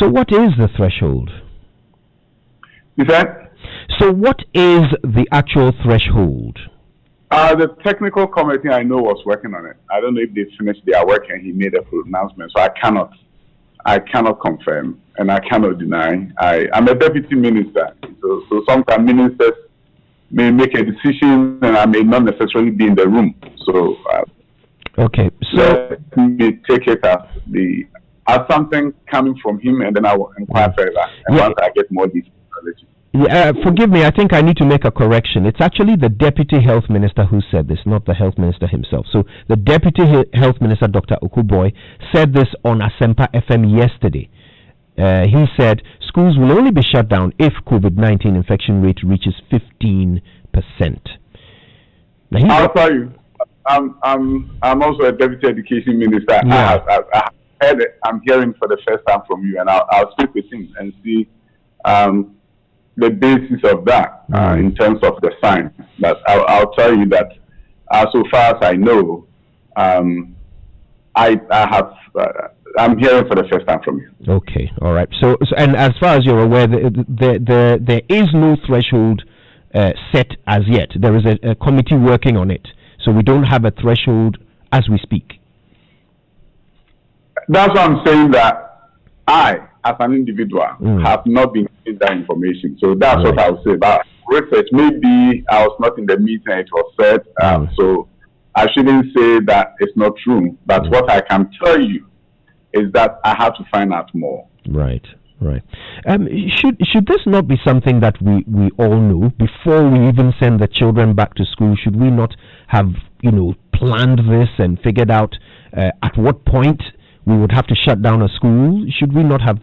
So what is the threshold? You said? So what is the actual threshold? The technical committee I know was working on it. I don't know if they finished their work and he made a pronouncement, so I cannot confirm and I cannot deny. I'm a deputy minister, so sometimes ministers may make a decision and I may not necessarily be in the room. So okay, so let me take it as something coming from him, and then I will inquire further. And once I get more details, I'll let you. Forgive me, I think I need to make a correction. It's actually the Deputy Health Minister who said this, not the Health Minister himself. So the Deputy Health Minister, Dr. Okuboy, said this on Asempa FM yesterday. He said schools will only be shut down if COVID-19 infection rate reaches 15%. Now, I'll tell you, I'm also a Deputy Education Minister. Yeah. I heard it. I'm hearing for the first time from you, and I'll speak with him and see the basis of that in terms of the science. But I'll tell you that so far as I know, I'm hearing for the first time from you. Okay, all right. So and as far as you're aware, there is no threshold set as yet. There is a committee working on it, so we don't have a threshold as we speak. That's why I'm saying that I, as an individual, have not been given that information. So that's what I would say about research. Maybe I was not in the meeting, it was said, so I shouldn't say that it's not true. But what I can tell you is that I have to find out more. Right. Should this not be something that we all know before we even send the children back to school? Should we not have planned this and figured out at what point we would have to shut down a school? Should we not have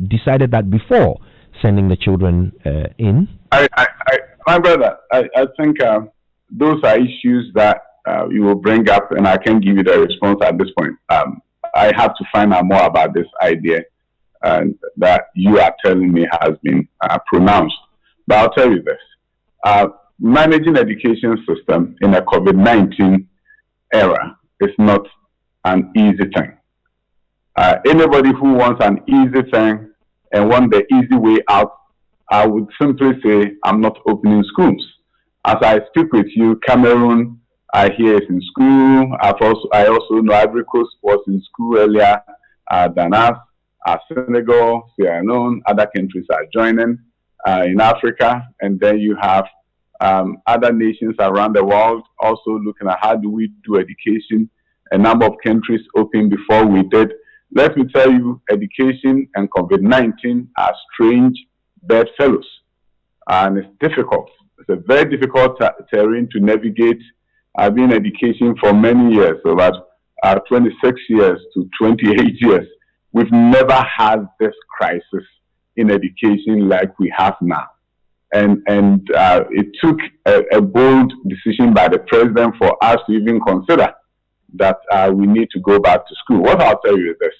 decided that before sending the children in? My brother, I think those are issues that you will bring up, and I can't give you the response at this point. I have to find out more about this idea that you are telling me has been pronounced. But I'll tell you this. Managing education system in a COVID-19 era is not an easy thing. Anybody who wants an easy thing and wants the easy way out, I would simply say, I'm not opening schools. As I speak with you, Cameroon, I hear is in school. I also know Ivory Coast was in school earlier than us. Senegal, Sierra Leone, other countries are joining in Africa. And then you have other nations around the world also looking at how do we do education. A number of countries opened before we did. Let me tell you, education and COVID-19 are strange bedfellows. And it's difficult. It's a very difficult terrain to navigate. I've been in education for many years, so about 26 years to 28 years. We've never had this crisis in education like we have now. And it took a bold decision by the president for us to even consider that we need to go back to school. What I'll tell you is this.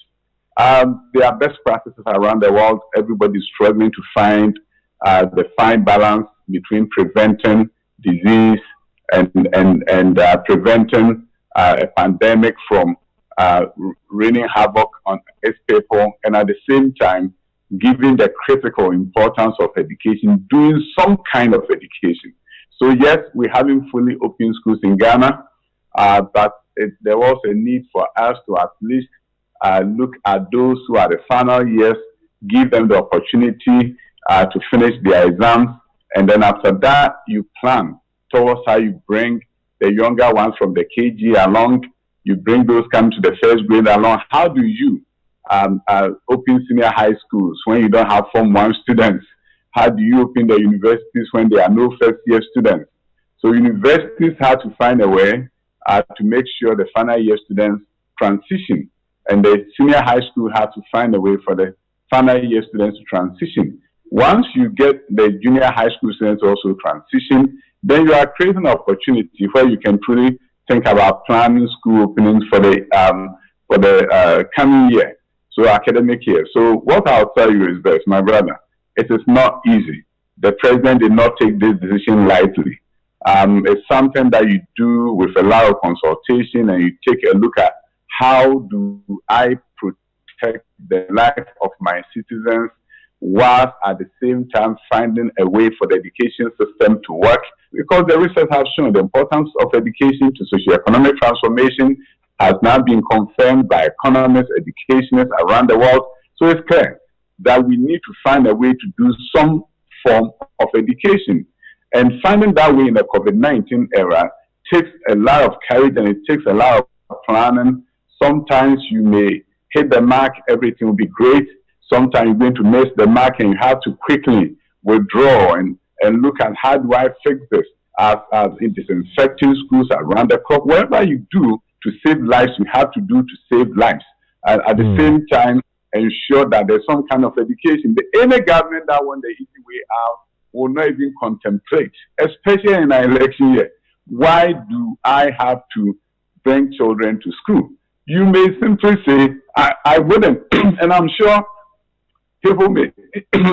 There are best practices around the world. Everybody's struggling to find the fine balance between preventing disease and preventing a pandemic from wreaking havoc on its people, and at the same time giving the critical importance of education, doing some kind of education. So yes, we haven't fully opened schools in Ghana, but there was a need for us to at least look at those who are the final years, give them the opportunity to finish their exams, and then after that, you plan towards how you bring the younger ones from the KG along, you bring those coming to the first grade along. How do you open senior high schools when you don't have Form 1 students? How do you open the universities when there are no first-year students? So universities have to find a way to make sure the final year students transition, and the senior high school have to find a way for the final year students to transition. Once you get the junior high school students also transition, then you are creating an opportunity where you can truly think about planning school openings for the coming year, so academic year. So what I'll tell you is this, my brother, it is not easy. The president did not take this decision lightly. It's something that you do with a lot of consultation, and you take a look at how do I protect the life of my citizens whilst at the same time finding a way for the education system to work. Because the research has shown the importance of education to socioeconomic transformation has now been confirmed by economists, educationists around the world. So it's clear that we need to find a way to do some form of education. And finding that way in the COVID-19 era takes a lot of courage and it takes a lot of planning. Sometimes you may hit the mark, everything will be great. Sometimes you're going to miss the mark and you have to quickly withdraw and look at how do I fix this as in disinfecting schools around the clock. Whatever you do to save lives, you have to do to save lives. And at the same time, ensure that there's some kind of education. Any government that wants the easy way out will not even contemplate, especially in an election year. Why do I have to bring children to school? You may simply say, I wouldn't. And I'm sure people may, people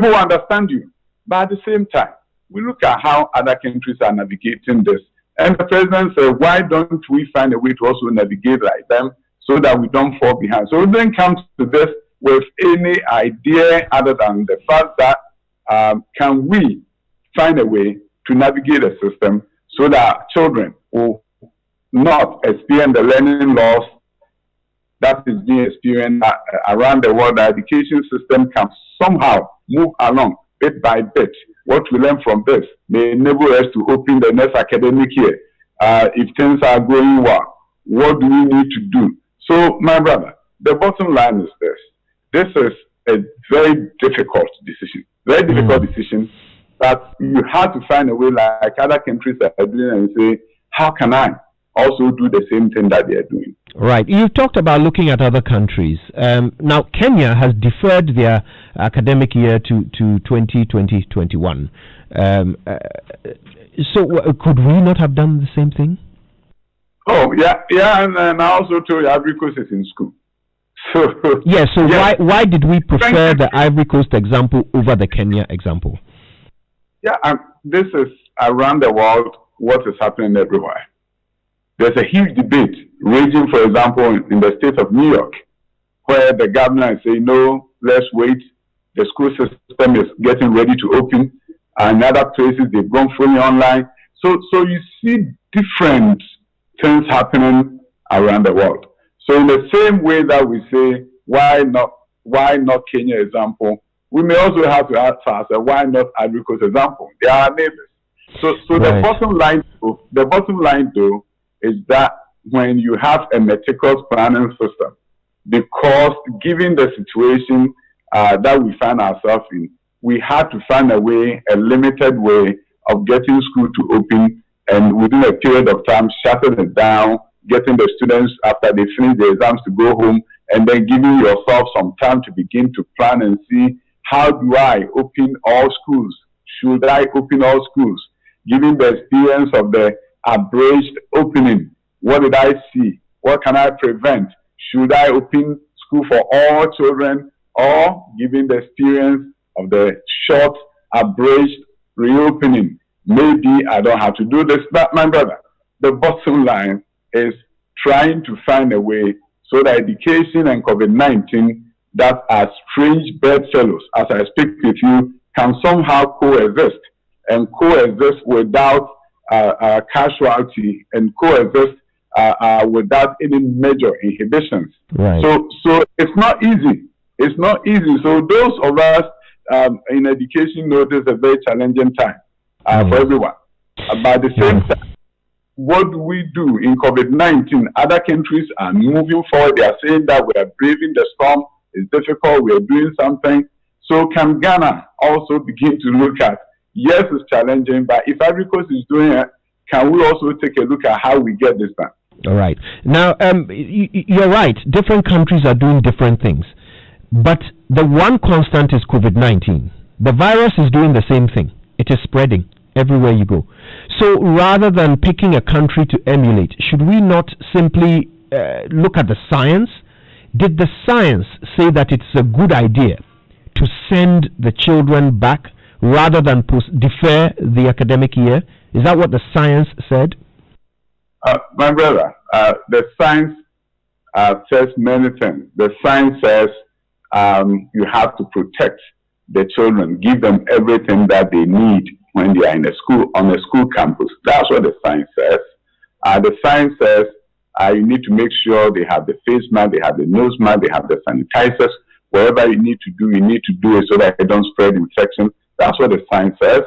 will understand you. But at the same time, we look at how other countries are navigating this. And the president said, why don't we find a way to also navigate like them so that we don't fall behind? So we then come to this with any idea other than the fact that can we find a way to navigate a system so that children will not experience the learning loss that is being experienced around the world. The education system can somehow move along bit by bit. What we learn from this may enable us to open the next academic year. If things are going well, what do we need to do? So, my brother, the bottom line is this. This is a very difficult decision. Very difficult decision that you have to find a way like other countries are doing and say, how can I also do the same thing that they are doing? Right. You've talked about looking at other countries. Now, Kenya has deferred their academic year to 2020-21. So could we not have done the same thing? Oh, yeah, and I also told you Ivory Coast is in school. So why did we prefer the Ivory Coast example over the Kenya example? Yeah, this is around the world what is happening everywhere. There's a huge debate raging, for example, in the state of New York, where the governor is saying, no, let's wait. The school system is getting ready to open. And in other places, they've gone fully online. So you see different things happening around the world. So in the same way that we say, why not Kenya example, we may also have to ask ourselves, why not Ivory Coast example? They are neighbors. So right. The bottom line though, is that when you have a meticulous planning system, because given the situation that we find ourselves in, we had to find a limited way of getting school to open and within a period of time shutting it down, getting the students after they finish the exams to go home, and then giving yourself some time to begin to plan and see, how do I open all schools? Should I open all schools? Given the experience of the abridged opening, what did I see? What can I prevent? Should I open school for all children? Or given the experience of the short abridged reopening, maybe I don't have to do this. But my brother, the bottom line is trying to find a way so that education and COVID-19 that are strange bedfellows, as I speak with you, can somehow coexist and coexist without casualty and coexist without any major inhibitions. Right. So it's not easy. It's not easy. So those of us in education know this is a very challenging time for everyone. But at the same time, what do we do in COVID-19? Other countries are moving forward. They are saying that we are braving the storm. It's difficult. We are doing something. So can Ghana also begin to look at, yes, it's challenging, but if Ivory Coast is doing it, can we also take a look at how we get this done? All right. Now, you're right. Different countries are doing different things. But the one constant is COVID-19. The virus is doing the same thing. It is spreading everywhere you go. So rather than picking a country to emulate, should we not simply look at the science? Did the science say that it's a good idea to send the children back rather than defer the academic year? Is that what the science said? My brother, the science says many things. The science says you have to protect the children, give them everything that they need when they are in a school, on a school campus. That's what the science says. The science says you need to make sure they have the face mask, they have the nose mask, they have the sanitizers. Whatever you need to do it so that they don't spread infection. That's what the science says.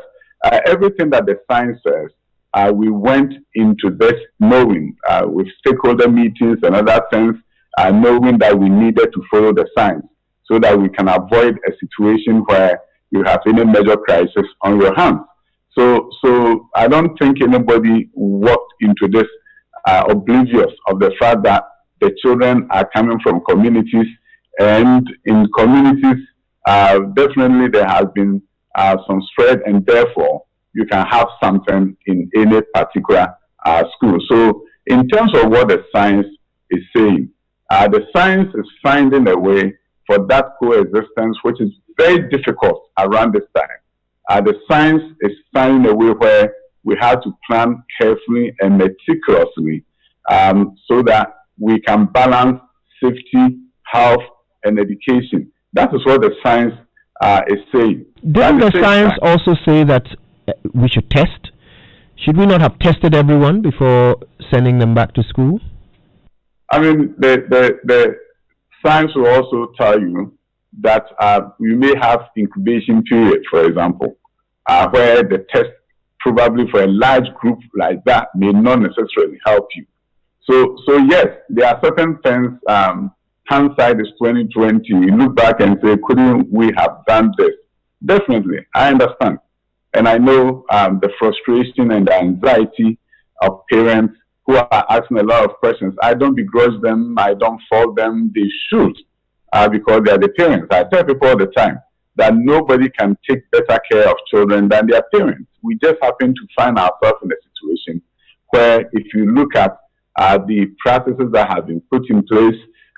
Everything that the science says, we went into this knowing with stakeholder meetings and other things, knowing that we needed to follow the science so that we can avoid a situation where you have any major crisis on your hands. So I don't think anybody walked into this oblivious of the fact that the children are coming from communities, and in communities, definitely there has been some spread, and therefore you can have something in any particular school. So in terms of what the science is saying, the science is finding a way for that coexistence, which is very difficult around this time. The science is finding a way where we have to plan carefully and meticulously so that we can balance safety, health, and education. That is what the science is saying. Didn't the science also say that we should test? Should we not have tested everyone before sending them back to school? I mean, the science will also tell you that you may have incubation period, for example, where the test probably for a large group like that may not necessarily help you. So yes, there are certain things. Hindsight is 2020. You look back and say, couldn't we have done this? Definitely, I understand. And I know the frustration and the anxiety of parents who are asking a lot of questions. I don't begrudge them. I don't fault them. They should, because they are the parents. I tell people all the time that nobody can take better care of children than their parents. We just happen to find ourselves in a situation where if you look at the practices that have been put in place,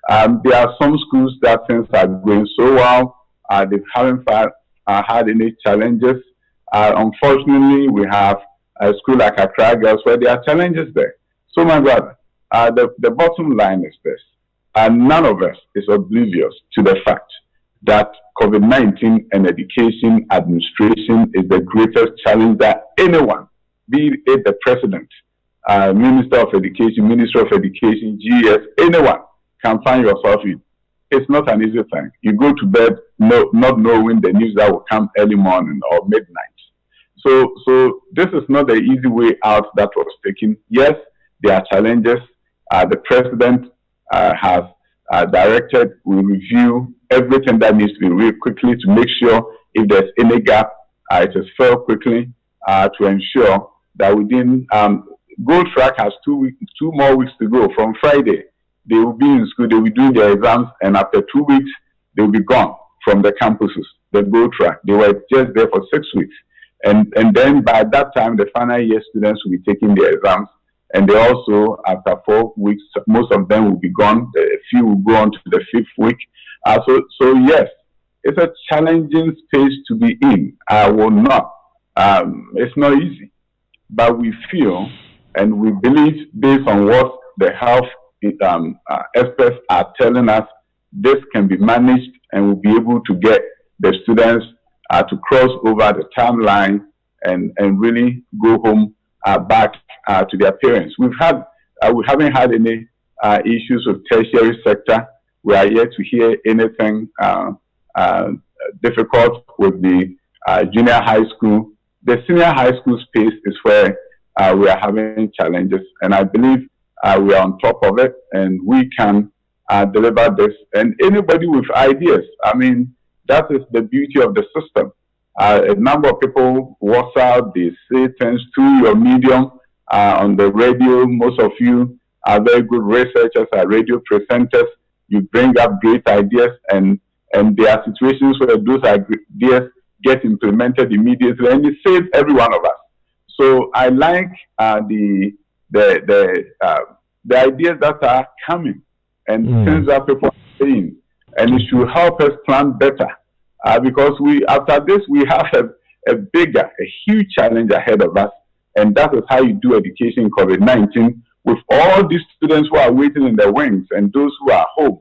there are some schools that things are going so well. They haven't had any challenges. Unfortunately, we have a school like Accra Girls where there are challenges there. So my brother, the bottom line is this. None of us is oblivious to the fact that COVID-19 and education administration is the greatest challenge that anyone, be it the president, Minister of Education, Minister of Education, GS, anyone can find yourself in. It's not an easy thing. You go to bed not knowing the news that will come early morning or midnight. So this is not the easy way out that was taken. Yes, there are challenges. The president has directed, we review everything that needs to be reviewed quickly to make sure if there's any gap, it is filled quickly to ensure that within Gold Track has 2 more weeks to go. From Friday, they will be in school, they will be doing their exams, and after 2 weeks, they will be gone from the campuses, the Gold Track. They were just there for 6 weeks. And then by that time, the final year students will be taking their exams. And they also, after 4 weeks, most of them will be gone. A few will go on to the 5th week. So yes, it's a challenging space to be in. I will not. It's not easy. But we feel and we believe, based on what the health experts are telling us, this can be managed and we'll be able to get the students to cross over the timeline and really go home back to their parents. We haven't had any issues with tertiary sector. We are yet to hear anything difficult with the junior high school. The senior high school space is where we are having challenges, and I believe we are on top of it, and we can deliver this. And anybody with ideas, I mean, that is the beauty of the system. A number of people WhatsApp, they say things through your medium on the radio. Most of you are very good researchers, are radio presenters. You bring up great ideas, and there are situations where those ideas get implemented immediately, and it saves every one of us. So I like the ideas that are coming and things that people are saying, and it should help us plan better. Because after this, we have a huge challenge ahead of us, and that is how you do education in COVID-19 with all these students who are waiting in the wings and those who are home.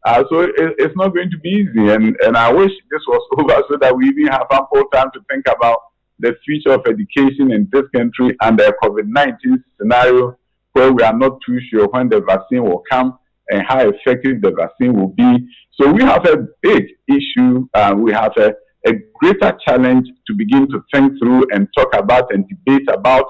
So it's not going to be easy, and I wish this was over so that we even have ample time to think about the future of education in this country under a COVID-19 scenario where we are not too sure when the vaccine will come and how effective the vaccine will be. So we have a big issue. We have a greater challenge to begin to think through and talk about and debate about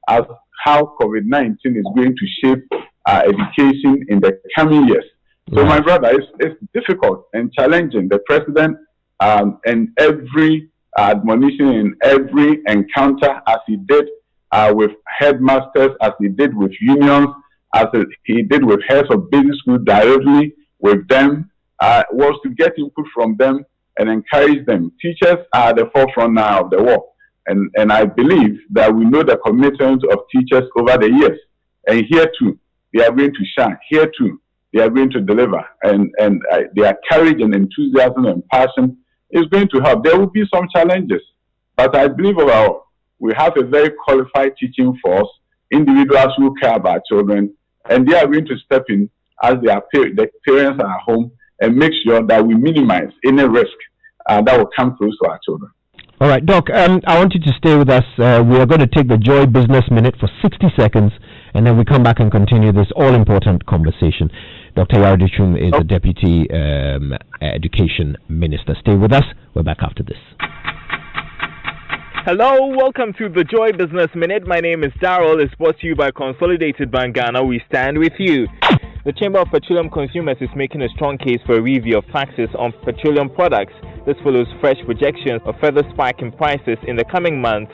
as how COVID-19 is going to shape education in the coming years. So, my brother, it's difficult and challenging. The president and every admonition in every encounter, as he did with headmasters, as he did with unions, as he did with heads of business school directly with them, was to get input from them and encourage them. Teachers are at the forefront now of the war. And I believe that we know the commitment of teachers over the years. And here too, they are going to shine. Here too, they are going to deliver. And their courage and enthusiasm and passion is going to help. There will be some challenges, but I believe overall, we have a very qualified teaching force, individuals who care about children, and they are going to step in as the parents are at home and make sure that we minimize any risk that will come close to our children. All right, Doc, I want you to stay with us. We are going to take the Joy Business Minute for 60 seconds, and then we come back and continue this all-important conversation. Dr. Adutwum is the Deputy Education Minister. Stay with us. We're back after this. Hello, welcome to the Joy Business Minute. My name is Darrell. It's brought to you by Consolidated Bank Ghana. We stand with you. The Chamber of Petroleum Consumers is making a strong case for a review of taxes on petroleum products. This follows fresh projections of further spike in prices in the coming months.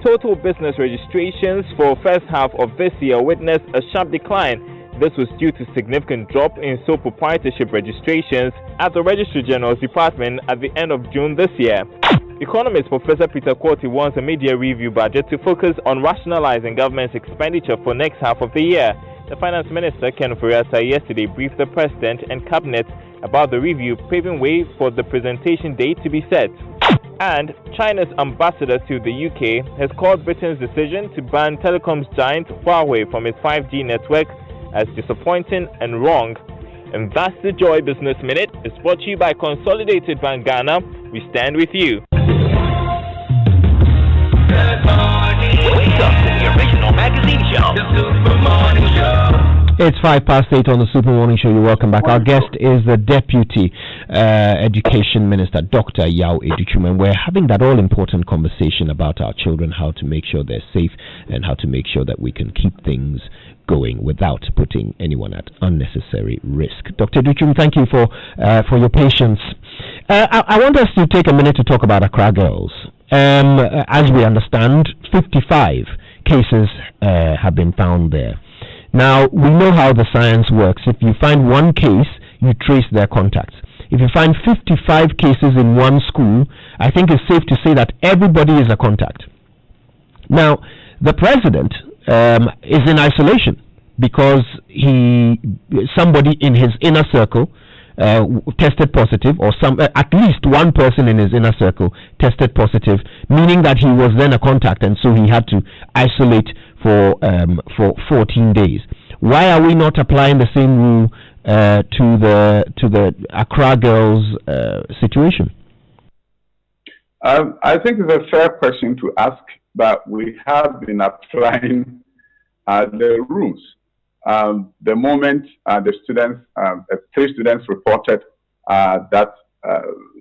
Total business registrations for first half of this year witnessed a sharp decline. This was due to significant drop in sole proprietorship registrations at the Registrar General's Department at the end of June this year. Economist Professor Peter Quarty wants a mid-year review budget to focus on rationalizing government's expenditure for next half of the year. The Finance Minister, Ken Ofori-Atta, yesterday briefed the President and Cabinet about the review, paving way for the presentation date to be set. And China's ambassador to the UK has called Britain's decision to ban telecoms giant Huawei from its 5G network as disappointing and wrong. And that's the Joy Business Minute. It's brought to you by Consolidated Bank Ghana. We stand with you. Good morning. Wake up to the original magazine show. The Super Morning Show. It's 8:05 on the Super Morning Show. You're welcome back. Our guest is the Deputy Education Minister, Dr. Yao Adutwum, and we're having that all-important conversation about our children, how to make sure they're safe and how to make sure that we can keep things going without putting anyone at unnecessary risk. Dr. Adutwum, thank you for your patience. I want us to take a minute to talk about Accra girls. As we understand, 55 cases have been found there. Now, we know how the science works. If you find one case, you trace their contacts. If you find 55 cases in one school, I think it's safe to say that everybody is a contact. Now, the president is in isolation because somebody in his inner circle tested positive, or at least one person in his inner circle tested positive, meaning that he was then a contact, and so he had to isolate for 14 days. Why are we not applying the same rule to the Accra girls situation? I think it's a fair question to ask, but we have been applying the rules. The moment the students, 3 students reported that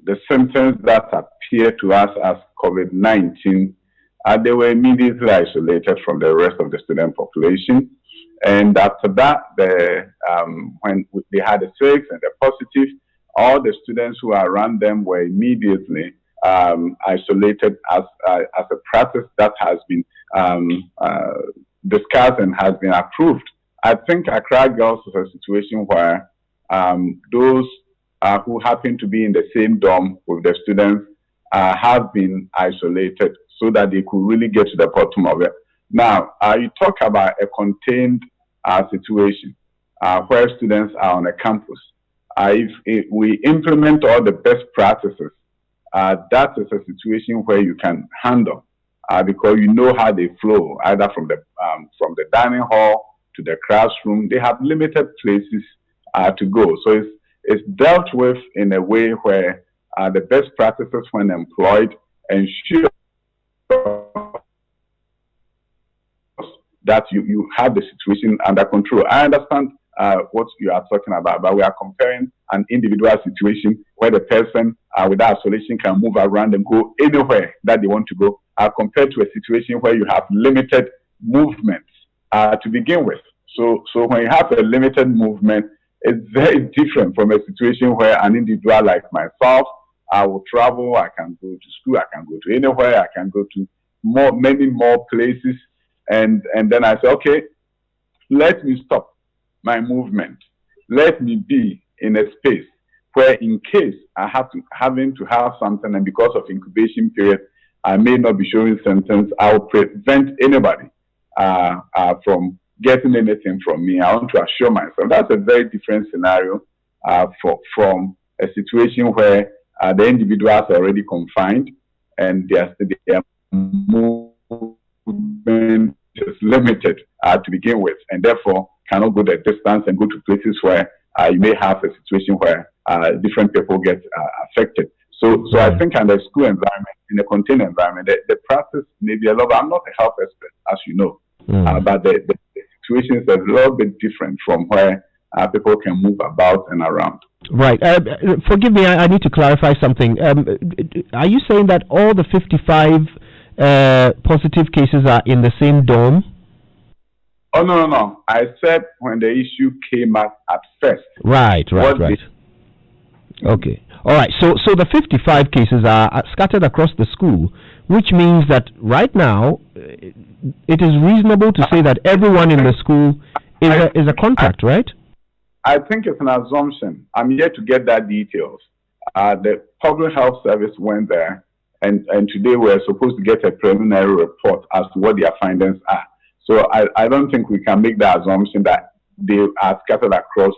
the symptoms that appear to us as COVID-19, they were immediately isolated from the rest of the student population. And after that, when they had the 6 and the positive, all the students who are around them were immediately isolated as a practice that has been discussed and has been approved. I think Accra girls is a situation where those who happen to be in the same dorm with the students have been isolated so that they could really get to the bottom of it. Now, you talk about a contained situation where students are on a campus. If we implement all the best practices, that is a situation where you can handle because you know how they flow, either from the dining hall to the classroom. They have limited places to go. So it's dealt with in a way where the best practices, when employed, ensure that you have the situation under control. I understand what you are talking about, but we are comparing an individual situation where the person without isolation can move around and go anywhere that they want to go, compared to a situation where you have limited movement to begin with. So when you have a limited movement, it's very different from a situation where an individual like myself, I will travel, I can go to school, I can go to anywhere, I can go to many more places. And then I say, okay, let me stop my movement. Let me be in a space where, in case I having to have something, and because of incubation period, I may not be showing symptoms, I'll prevent anybody from getting anything from me. I want to assure myself. That's a very different scenario from a situation where the individuals are already confined and their movement is limited to begin with, and therefore cannot go the distance and go to places where you may have a situation where different people get affected. So I think in the school environment, in a contained environment, the practice may be a lot. I'm not a health expert, as you know, but the situation is a little bit different from where people can move about and around. Right. Forgive me, I need to clarify something. Are you saying that all the 55 positive cases are in the same dorm? Oh, no. I said when the issue came up at first. Right. Okay. All right. So the 55 cases are scattered across the school, which means that right now it is reasonable to say that everyone in the school is a contact, right? I think it's an assumption. I'm yet to get that details. The public health service went there, and today we're supposed to get a preliminary report as to what their findings are. So I don't think we can make the assumption that they are scattered across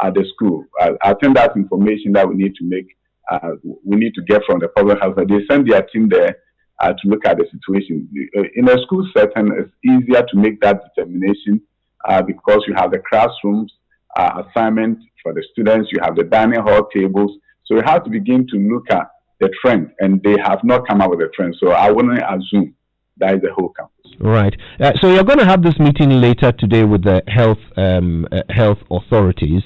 the school. I think that's information that we need to make. We need to get from the public health. They send their team there to look at the situation. In a school setting, it's easier to make that determination because you have the classrooms, assignment for the students, you have the dining hall tables. So we have to begin to look at the trend, and they have not come up with a trend. So I wouldn't assume that is the whole campus. Right. So you're going to have this meeting later today with the health authorities.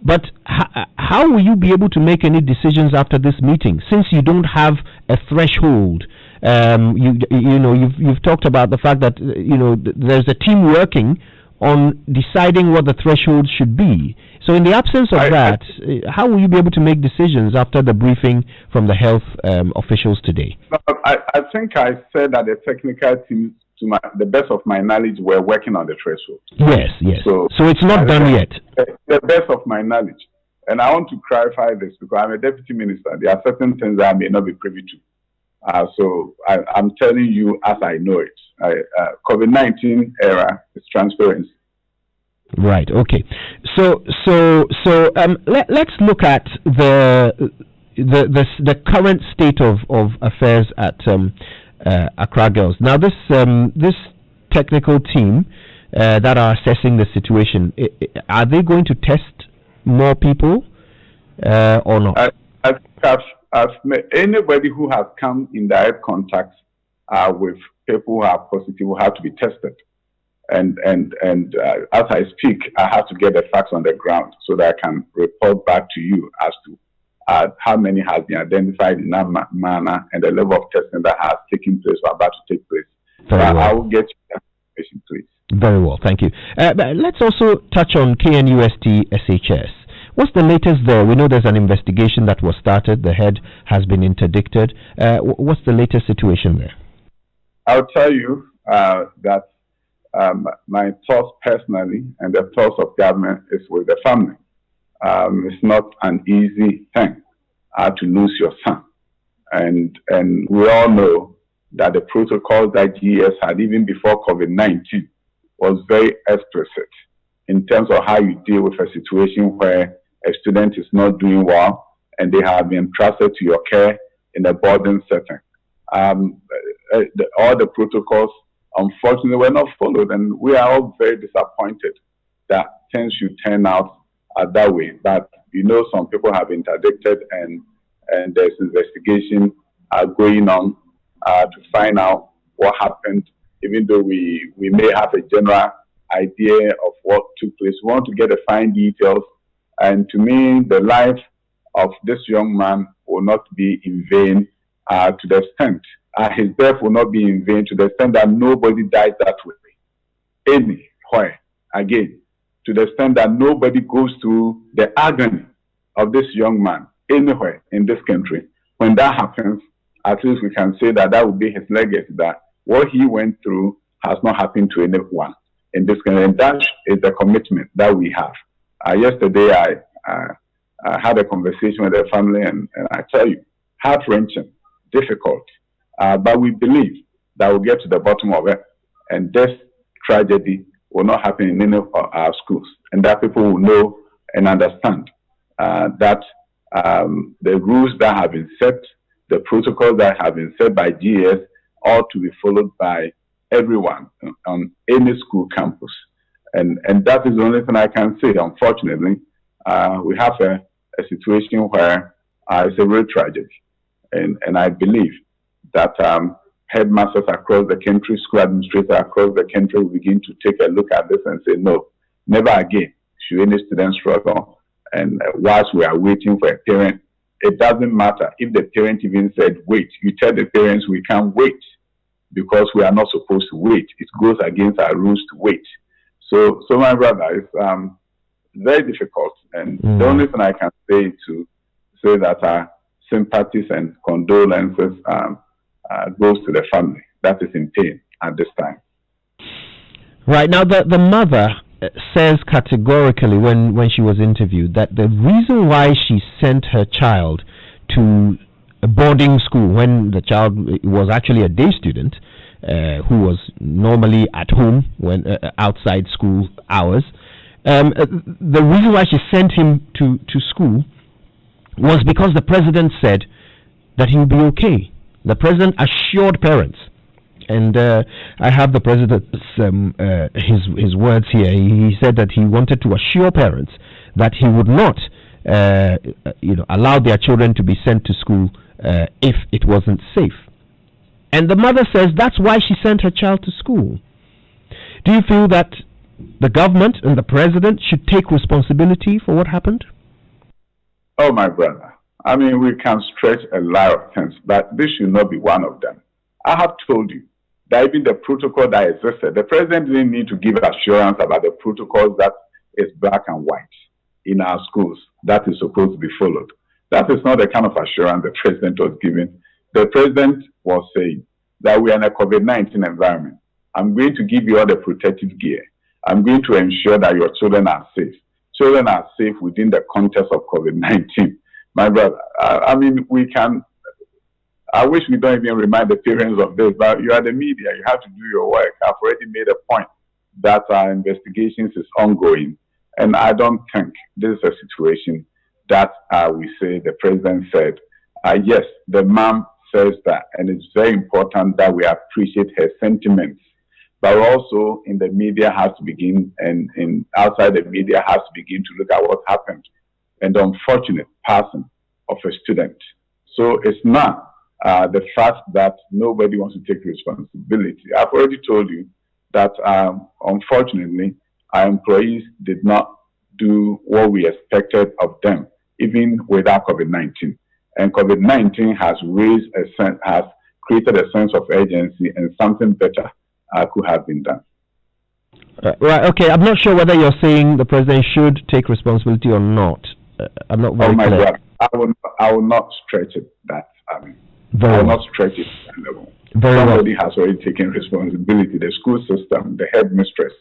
But how will you be able to make any decisions after this meeting, since you don't have a threshold? You've talked about the fact that there's a team working on deciding what the threshold should be. So in the absence of that, how will you be able to make decisions after the briefing from the health officials today? I think I said that the technical team, to the best of my knowledge, were working on the threshold. Yes. So it's not done yet. The best of my knowledge. And I want to clarify this because I'm a deputy minister. There are certain things that I may not be privy to. So I'm telling you as I know it. COVID-19 era is transparency. Right. Okay. So let's look at the current state of affairs at Accra Girls. Now, this technical team that are assessing the situation, are they going to test more people or not? I've met anybody who has come in direct contact with people who are positive will have to be tested. And as I speak, I have to get the facts on the ground so that I can report back to you as to how many has been identified in that manner and the level of testing that has taken place or about to take place. Very well. I will get you that information, please. Very well, thank you. But let's also touch on KNUST SHS. What's the latest there? We know there's an investigation that was started. The head has been interdicted. What's the latest situation there? I'll tell you that my thoughts personally and the thoughts of government is with the family. It's not an easy thing to lose your son. And we all know that the protocol that GES had even before COVID-19 was very explicit in terms of how you deal with a situation where a student is not doing well and they have been entrusted to your care in a boarding setting. All the protocols unfortunately were not followed. And we are all very disappointed that things should turn out that way. But some people have interdicted, and there's investigation going on to find out what happened, even though we may have a general idea of what took place. We want to get the fine details. And to me, the life of this young man will not be in vain to the extent. His death will not be in vain to the extent that nobody dies that way. Anywhere, again, to the extent that nobody goes through the agony of this young man anywhere in this country. When that happens, at least we can say that will be his legacy, that what he went through has not happened to anyone in this country. And that is the commitment that we have. Yesterday, I had a conversation with the family, and I tell you, heart-wrenching, difficult. But we believe that we'll get to the bottom of it, and this tragedy will not happen in any of our schools, and that people will know and understand that the rules that have been set, the protocols that have been set by GS, ought to be followed by everyone on any school campus. And that is the only thing I can say. Unfortunately, we have a situation where it's a real tragedy. And I believe that headmasters across the country, school administrators across the country will begin to take a look at this and say, no, never again should any student struggle. And whilst we are waiting for a parent, it doesn't matter if the parent even said, wait. You tell the parents we can't wait because we are not supposed to wait. It goes against our rules to wait. So my brother, it's very difficult. And the only thing I can say to say that our sympathies and condolences goes to the family that is in pain at this time. Right. Now, the mother says categorically when she was interviewed that the reason why she sent her child to a boarding school when the child was actually a day student who was normally at home when outside school hours, the reason why she sent him to school was because the president said that he would be okay. The president assured parents, and I have the president's his words here. He said that he wanted to assure parents that he would not, allow their children to be sent to school if it wasn't safe. And the mother says that's why she sent her child to school. Do you feel that the government and the president should take responsibility for what happened? Oh, my brother. I mean, we can stretch a lot of things, but this should not be one of them. I have told you that even the protocol that existed, the president didn't need to give assurance about the protocols that is black and white in our schools that is supposed to be followed. That is not the kind of assurance the president was giving. The president was saying that we are in a COVID-19 environment. I'm going to give you all the protective gear. I'm going to ensure that your children are safe. Children are safe within the context of COVID-19. My brother, I mean, I wish we don't even remind the parents of this, but you are the media. You have to do your work. I've already made a point that our investigations is ongoing. And I don't think this is a situation that we say the president said. Yes, the mom says that, and it's very important that we appreciate her sentiments. But also in the media has to begin, and outside the media has to begin to look at what happened and the unfortunate passing of a student. So it's not the fact that nobody wants to take responsibility. I've already told you that unfortunately our employees did not do what we expected of them, even without COVID-19. And COVID-19 has created a sense of urgency, and something better could have been done. Right. Okay. I'm not sure whether you're saying the president should take responsibility or not. I'm not very clear. God. I will not stretch it. That I will not stretch it. Somebody has already taken responsibility. The school system, the headmistress,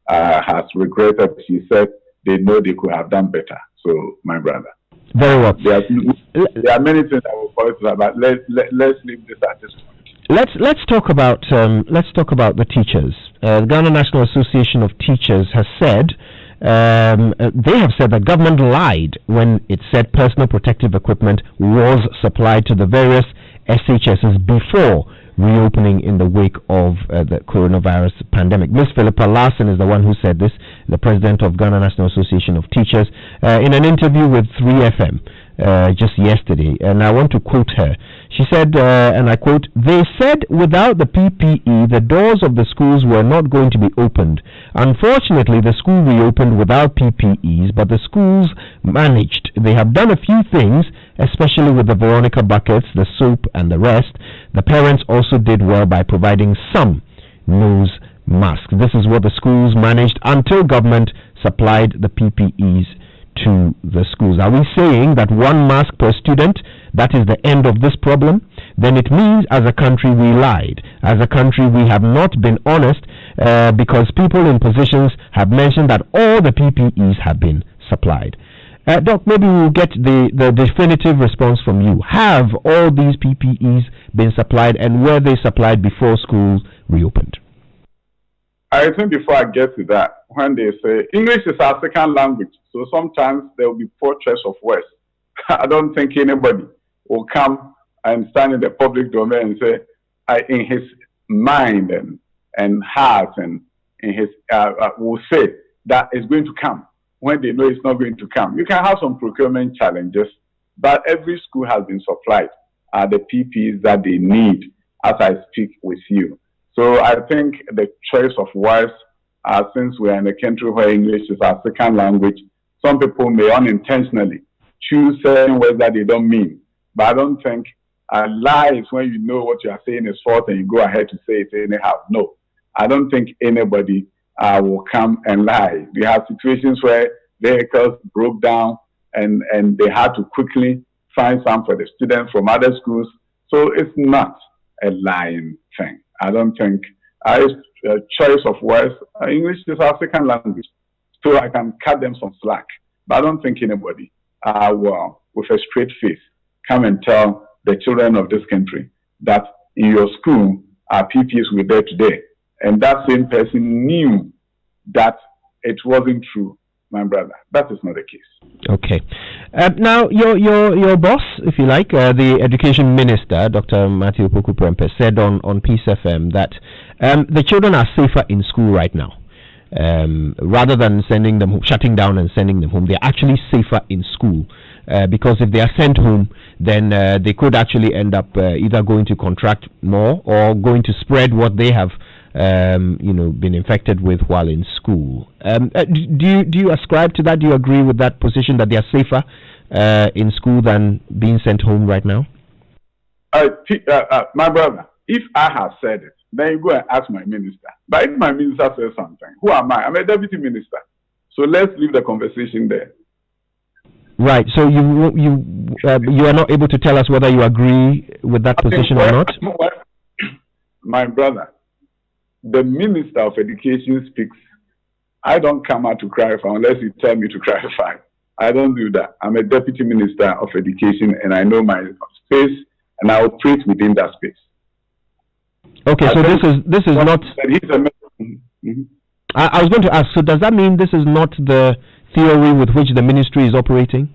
has regretted. She said they know they could have done better. So, my brother. Very well. There are many things I will point to, but let's leave this at this point. Let's talk about the teachers. The Ghana National Association of Teachers has said they have said that government lied when it said personal protective equipment was supplied to the various SHSs before reopening in the wake of the coronavirus pandemic. Ms. Philippa Larson is the one who said this, the president of Ghana National Association of Teachers, in an interview with 3FM just yesterday. And I want to quote her. She said, and I quote, "They said without the PPE, the doors of the schools were not going to be opened. Unfortunately, the school reopened without PPEs, but the schools managed. They have done a few things, especially with the Veronica buckets, the soap, and the rest. The parents also did well by providing some nose masks. This is what the schools managed until government supplied the PPEs to the schools." Are we saying that one mask per student, that is the end of this problem? Then it means as a country we lied. As a country we have not been honest, because people in positions have mentioned that all the PPEs have been supplied. Doc, maybe we'll get the definitive response from you. Have all these PPEs been supplied, and were they supplied before schools reopened? I think before I get to that, when they say English is our second language, so sometimes there will be poor choice of words. I don't think anybody will come and stand in the public domain and say, in his mind and heart and in his will say that it's going to come when they know it's not going to come. You can have some procurement challenges, but every school has been supplied the PPEs that they need as I speak with you. So I think the choice of words, since we're in a country where English is our second language, some people may unintentionally choose certain words that they don't mean. But I don't think lies when you know what you are saying is false and you go ahead to say it anyhow. No, I don't think anybody will come and lie. We have situations where vehicles broke down and they had to quickly find some for the students from other schools. So it's not a lying thing. I don't think it's a choice of words. English is our second language, so I can cut them some slack. But I don't think anybody will, with a straight face, come and tell the children of this country that in your school, our PPEs were there today. And that same person knew that it wasn't true, my brother. That is not the case. Okay. Now, your boss, if you like, the Education Minister, Dr. Matthew Poku-Prempeh, said on Peace FM that the children are safer in school right now. Rather than sending them home, shutting down and sending them home, they're actually safer in school. Because if they are sent home, then they could actually end up either going to contract more or going to spread what they have been infected with while in school. Do you ascribe to that? Do you agree with that position that they are safer in school than being sent home right now? My brother, if I have said it, then you go and ask my minister. But if my minister says something, who am I? I'm a deputy minister. So let's leave the conversation there. Right. So you are not able to tell us whether you agree with that position or not? My brother, the Minister of Education speaks. I don't come out to clarify unless you tell me to clarify. I don't do that. I'm a Deputy Minister of Education and I know my space and I operate within that space. Okay, so this is not... I was going to ask, so does that mean this is not the theory with which the ministry is operating?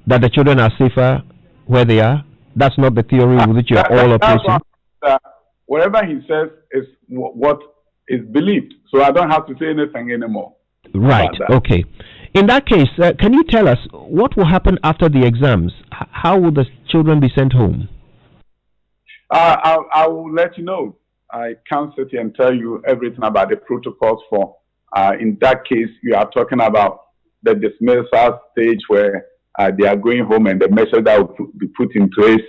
That the children are safer where they are? That's not the theory with which you are all operating? Whatever he says is what is believed. So I don't have to say anything anymore. Right, okay. In that case, can you tell us what will happen after the exams? How will the children be sent home? I will let you know. I can't sit here and tell you everything about the protocols for. In that case, you are talking about the dismissal stage where they are going home and the measures that will be put in place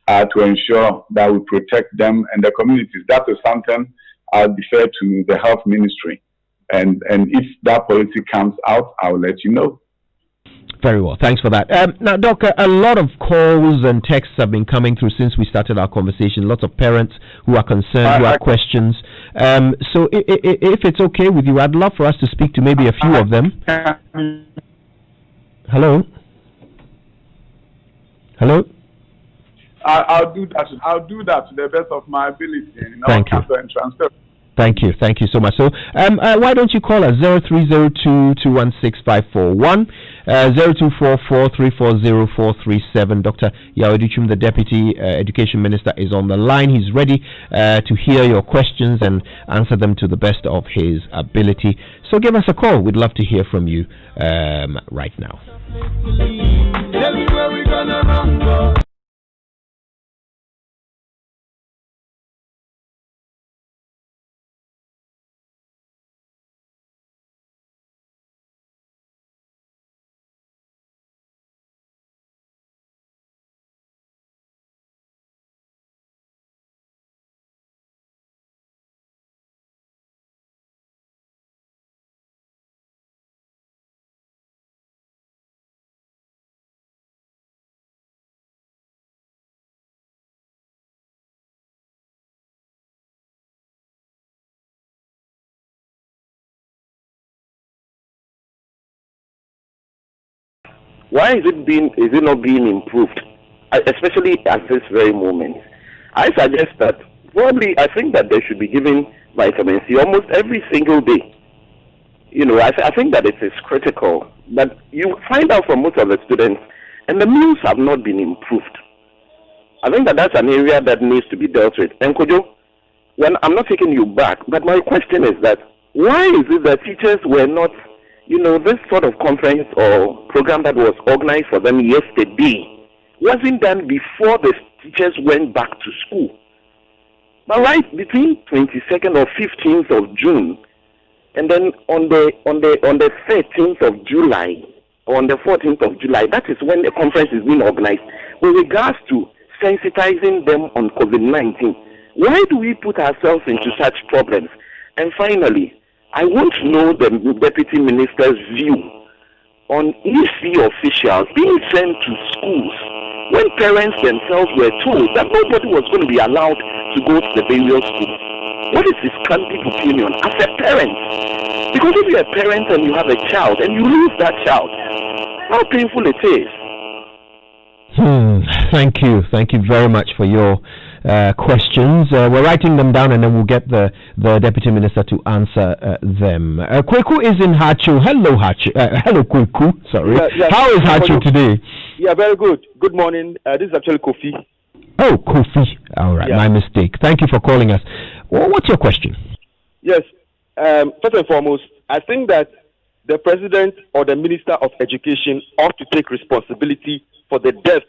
to ensure that we protect them and the communities. That is something I'll defer to the health ministry. And if that policy comes out, I'll let you know. Very well. Thanks for that. Now, Doc, a lot of calls and texts have been coming through since we started our conversation. Lots of parents who are concerned, who have questions. So if it's okay with you, I'd love for us to speak to maybe a few of them. Hello? Hello? I'll do that. I'll do that to the best of my ability. Thank you. And transfer. Thank you so much. So, why don't you call us 0302-216-541, 0244-340-437. Dr. Adutwum, the Deputy Education Minister, is on the line. He's ready to hear your questions and answer them to the best of his ability. So, give us a call. We'd love to hear from you right now. Why is it not being improved, especially at this very moment? I suggest that I think that they should be given vitamin C almost every single day. I think that it is critical. But you find out from most of the students, and the meals have not been improved. I think that that's an area that needs to be dealt with. And Kojo, I'm not taking you back, but my question is that why is it that teachers were not, this sort of conference or program that was organized for them yesterday wasn't done before the teachers went back to school? But right between 22nd or 15th of June, and then on the 13th of July or on the 14th of July, that is when the conference is being organized with regards to sensitizing them on COVID-19. Why do we put ourselves into such problems? And finally, I want to know the Deputy Minister's view on EC officials being sent to schools when parents themselves were told that nobody was going to be allowed to go to the various schools. What is his candid opinion as a parent? Because if you're a parent and you have a child and you lose that child, how painful it is. Thank you very much for your questions. We're writing them down and then we'll get the Deputy Minister to answer them. Kweku is in Hachu. Hello, Hachu. Hello, Kweku. Sorry. How is Hachu today? Yeah, very good. Good morning. This is actually Kofi. Oh, Kofi. All right, my mistake. Thank you for calling us. Well, what's your question? Yes. First and foremost, I think that the President or the Minister of Education ought to take responsibility for the death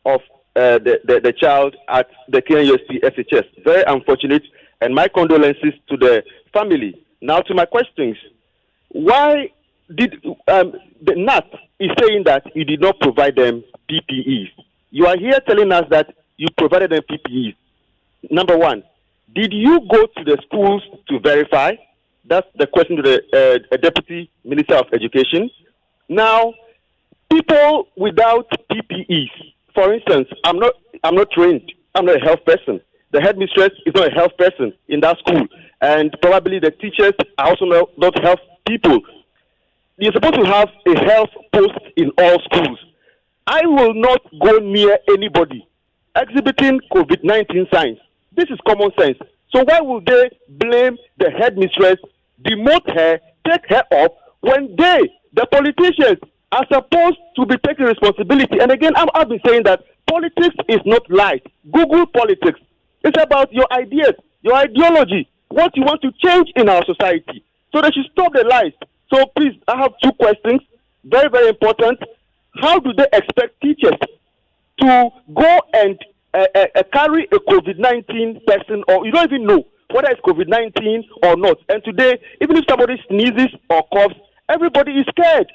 of the child at the KNUST SHS. Very unfortunate, and my condolences to the family. Now to my questions. Why did the NAT is saying that you did not provide them PPEs? You are here telling us that you provided them PPEs. Number one, did you go to the schools to verify? That's the question to the Deputy Minister of Education. Now, people without PPEs, for instance, I'm not trained. I'm not a health person. The headmistress is not a health person in that school, and probably the teachers are also not health people. You're supposed to have a health post in all schools. I will not go near anybody exhibiting COVID-19 signs. This is common sense. So why would they blame the headmistress, demote her, take her off, when they, the politicians, are supposed to be taking responsibility? And again, I've been saying that politics is not life. Google politics. It's about your ideas, your ideology, what you want to change in our society. So they should stop the lies. So please, I have two questions, very, very important. How do they expect teachers to go and carry a COVID-19 person, or you don't even know whether it's COVID-19 or not? And today, even if somebody sneezes or coughs, everybody is scared.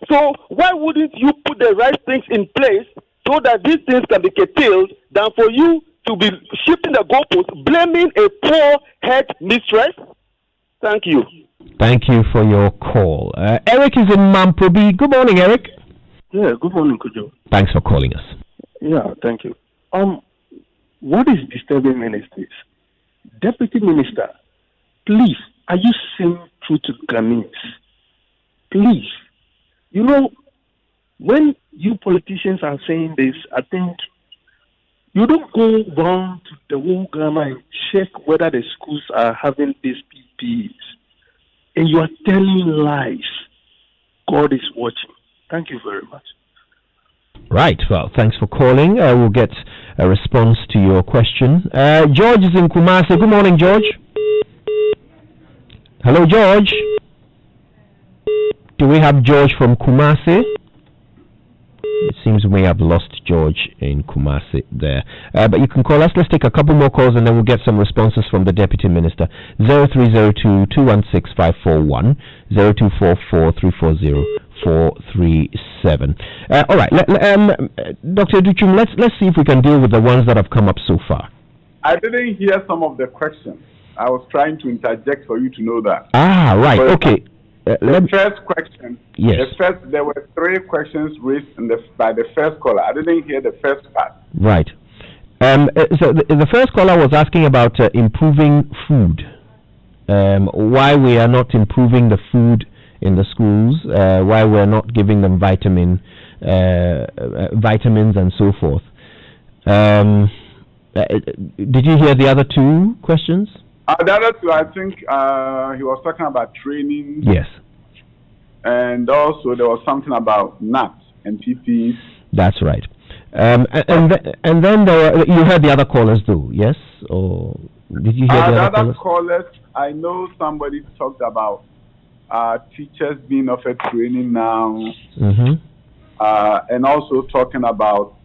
So why wouldn't you put the right things in place so that these things can be curtailed than for you to be shifting the goalposts, blaming a poor head mistress? Thank you. Thank you for your call. Eric is in Mamprobi. Good morning, Eric. Yeah, good morning, Kujo. Thanks for calling us. Yeah, thank you. What is disturbing me is this. Deputy Minister, please, are you seeing through to Ghanaians? Please. When you politicians are saying this, I think You don't go down to the whole Ghana and check whether the schools are having these PPEs. And you are telling lies. God is watching. Thank you very much. Right. Well, thanks for calling. We'll get a response to your question. George is in Kumasi. Good morning, George. Hello, George. Do we have George from Kumasi? It seems we have lost George in Kumasi there. But you can call us. Let's take a couple more calls and then we'll get some responses from the Deputy Minister. 0302-216-541, 0244-340-437. All right. Dr. Adutwum, let's see if we can deal with the ones that have come up so far. I didn't hear some of the questions. I was trying to interject for you to know that. Ah, right. Okay. The first question. Yes. There were 3 questions raised by the first caller. I didn't hear the first part. Right. So the first caller was asking about improving food. Why we are not improving the food in the schools? Why we're not giving them vitamins and so forth. Did you hear the other 2 questions? The other 2, I think he was talking about training. Yes. And also there was something about nuts and PPs. That's right. And then there were, you heard the other callers though, yes? Or did you hear the other callers? I know somebody talked about teachers being offered training now. Mm-hmm. And also talking about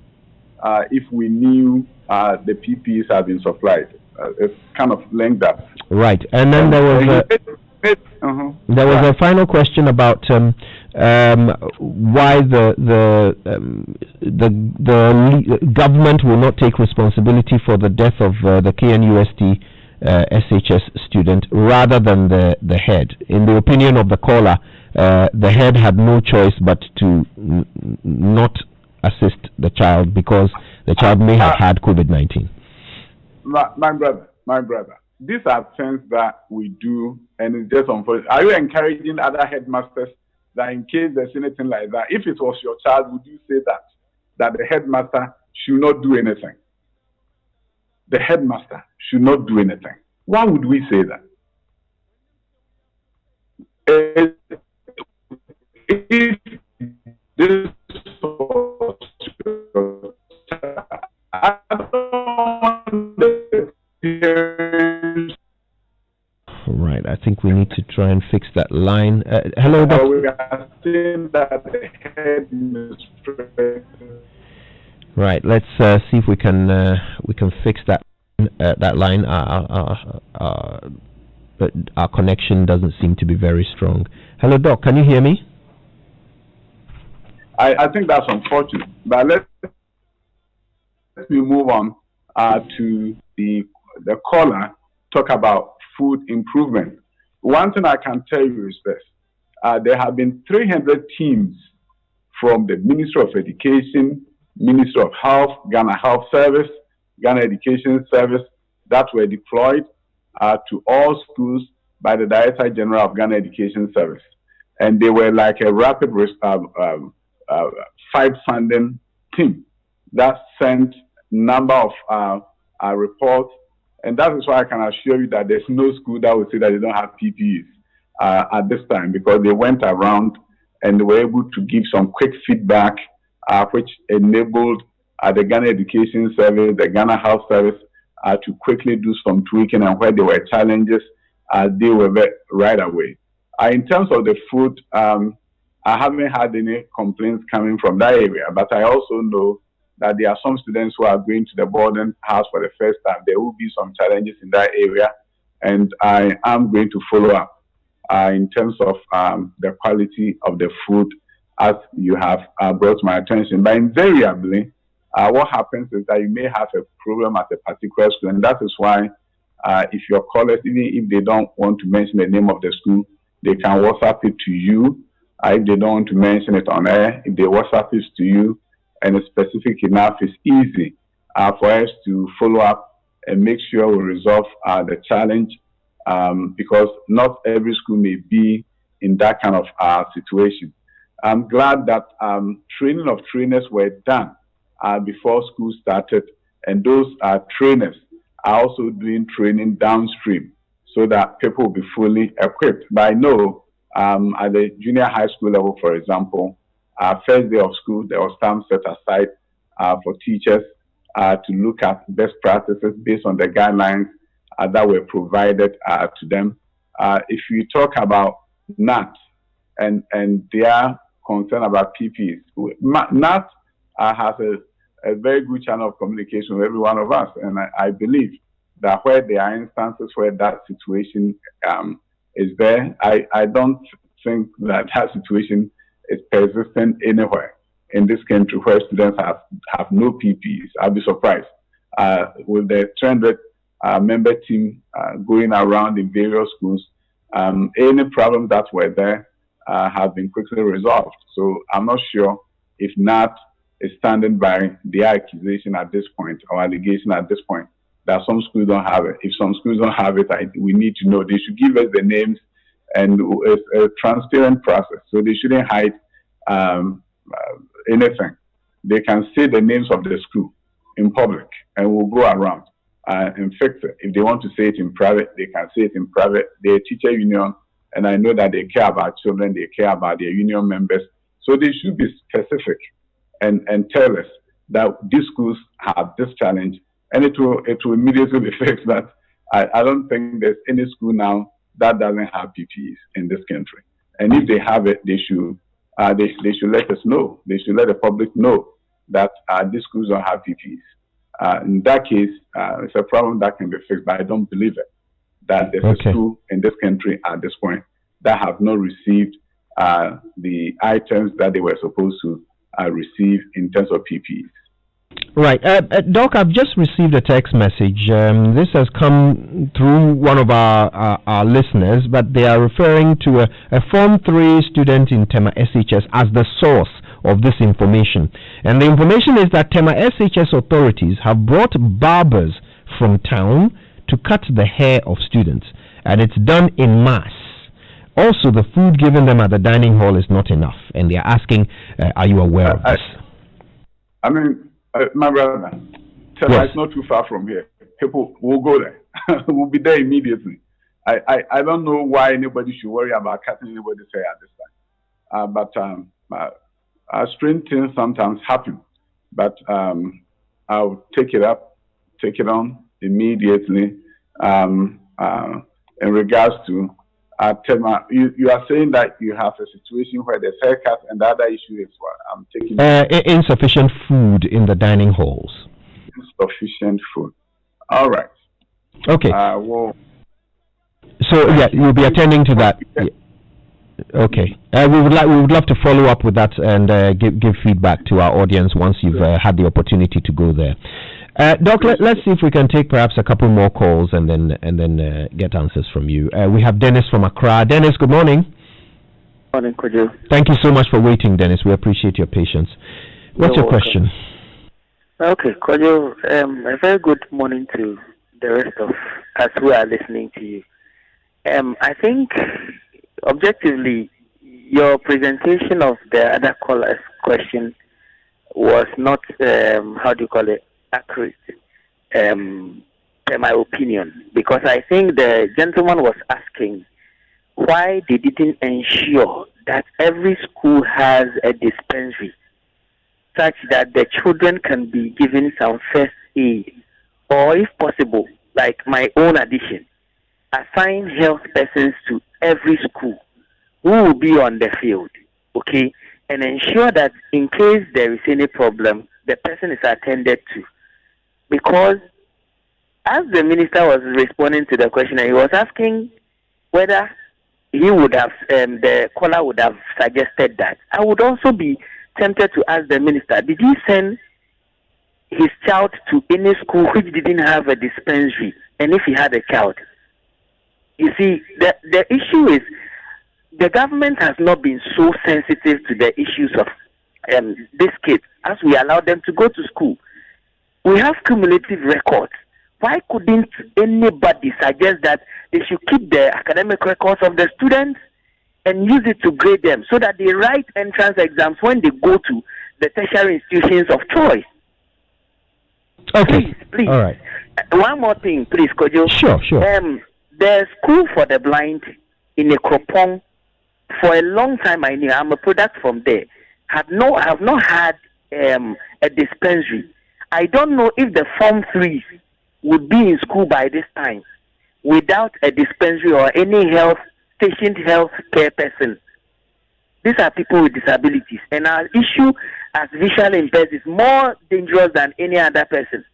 if we knew the PPs have been supplied. It's kind of linked up. Right, and then there was a final question about why the government will not take responsibility for the death of the KNUST SHS student rather than the head. In the opinion of the caller, the head had no choice but to not assist the child because the child may have had COVID-19. My brother, these are things that we do, and it's just unfortunate. Are you encouraging other headmasters that in case there's anything like that, if it was your child, would you say that the headmaster should not do anything? The headmaster should not do anything. Why would we say that? If this was your child, I don't want the parents. Right, I think we need to try and fix that line. Hello, Dr. We are saying that the head. Right, let's see if we can fix that line. But our connection doesn't seem to be very strong. Hello, Doc, can you hear me? I think that's unfortunate, but let me move on to the caller talk about food improvement. One thing I can tell you is this. There have been 300 teams from the Ministry of Education, Ministry of Health, Ghana Health Service, Ghana Education Service that were deployed to all schools by the Director General of Ghana Education Service. And they were like a rapid fight funding team that sent number of reports. And that is why I can assure you that there's no school that would say that they don't have PPEs at this time, because they went around and they were able to give some quick feedback, which enabled the Ghana Education Service, the Ghana Health Service, to quickly do some tweaking, and where there were challenges, they were right away. In terms of the food, I haven't had any complaints coming from that area, but I also know that there are some students who are going to the boarding house for the first time. There will be some challenges in that area, and I am going to follow up in terms of the quality of the food as you have brought my attention. But invariably, what happens is that you may have a problem at a particular school, and that is why if your callers, even if they don't want to mention the name of the school, they can WhatsApp it to you. If they don't want to mention it on air, if they WhatsApp it to you, and it's specific enough, it's easy for us to follow up and make sure we resolve the challenge, because not every school may be in that kind of situation. I'm glad that training of trainers were done before school started, And those trainers are also doing training downstream so that people will be fully equipped. But I know at the junior high school level, for example, first day of school, there was time set aside for teachers to look at best practices based on the guidelines that were provided to them. If you talk about NAT and their concern about PPs, NAT has a very good channel of communication with every one of us. And I believe that where there are instances where that situation is there, I don't think that situation is persistent anywhere in this country where students have no PPs. I'll be surprised. With the 300 member team going around in various schools, any problems that were there have been quickly resolved. So I'm not sure if NAT is standing by the accusation at this point or allegation at this point that some schools don't have it. If some schools don't have it, we need to know. They should give us the names, and it's a transparent process. So they shouldn't hide anything. They can say the names of the school in public, and we'll go around and fix it. If they want to say it in private, they can say it in private. They're a teacher union, and I know that they care about children, they care about their union members. So they should be specific and tell us that these schools have this challenge, and it will immediately be fixed. That I don't think there's any school now that doesn't have PPEs in this country. And if they have it, they should let us know. They should let the public know that these schools don't have PPEs. In that case, it's a problem that can be fixed, but I don't believe it. That there's a school in this country at this point that have not received the items that they were supposed to receive in terms of PPEs. Right. Doc, I've just received a text message. This has come through one of our listeners, but they are referring to a Form 3 student in Tema SHS as the source of this information. And the information is that Tema SHS authorities have brought barbers from town to cut the hair of students, and it's done in mass. Also, the food given them at the dining hall is not enough, and they are asking, are you aware of this? I mean, my brother, Tema is not too far from here. People will go there. We'll be there immediately. I don't know why anybody should worry about cutting anybody's hair at this time. But strange things sometimes happen. But I'll take it on immediately. In regards to Tema, you are saying that you have a situation where there's haircut, and the other issue is what I'm taking. Insufficient food in the dining halls. Insufficient food. All right. Okay. So you'll be attending to that. Yeah. Okay. We would love to follow up with that and give feedback to our audience once you've had the opportunity to go there. Doc, let's see if we can take perhaps a couple more calls and then get answers from you. We have Dennis from Accra. Dennis, good morning. Morning, Kojo. Thank you so much for waiting, Dennis. We appreciate your patience. What's your question? Okay, Kojo, a very good morning to the rest of us who are listening to you. I think, objectively, your presentation of the other caller's question was not, accurate, in my opinion, because I think the gentleman was asking why they didn't ensure that every school has a dispensary such that the children can be given some first aid, or if possible, like my own addition, assign health persons to every school who will be on the field, okay, and ensure that in case there is any problem, the person is attended to. Because as the minister was responding to the question, he was asking whether he would have, the caller would have suggested that. I would also be tempted to ask the minister, did he send his child to any school which didn't have a dispensary, and if he had a child? You see, the issue is the government has not been so sensitive to the issues of these kids as we allow them to go to school. We have cumulative records. Why couldn't anybody suggest that they should keep the academic records of the students and use it to grade them so that they write entrance exams when they go to the tertiary institutions of choice? Okay. Please. All right. One more thing, please, could you? Sure. The school for the blind in Ekropong, for a long time, I'm a product from there. Have not had a dispensary. I don't know if the Form 3s would be in school by this time without a dispensary or any patient health care person. These are people with disabilities, and our issue as visually impaired is more dangerous than any other person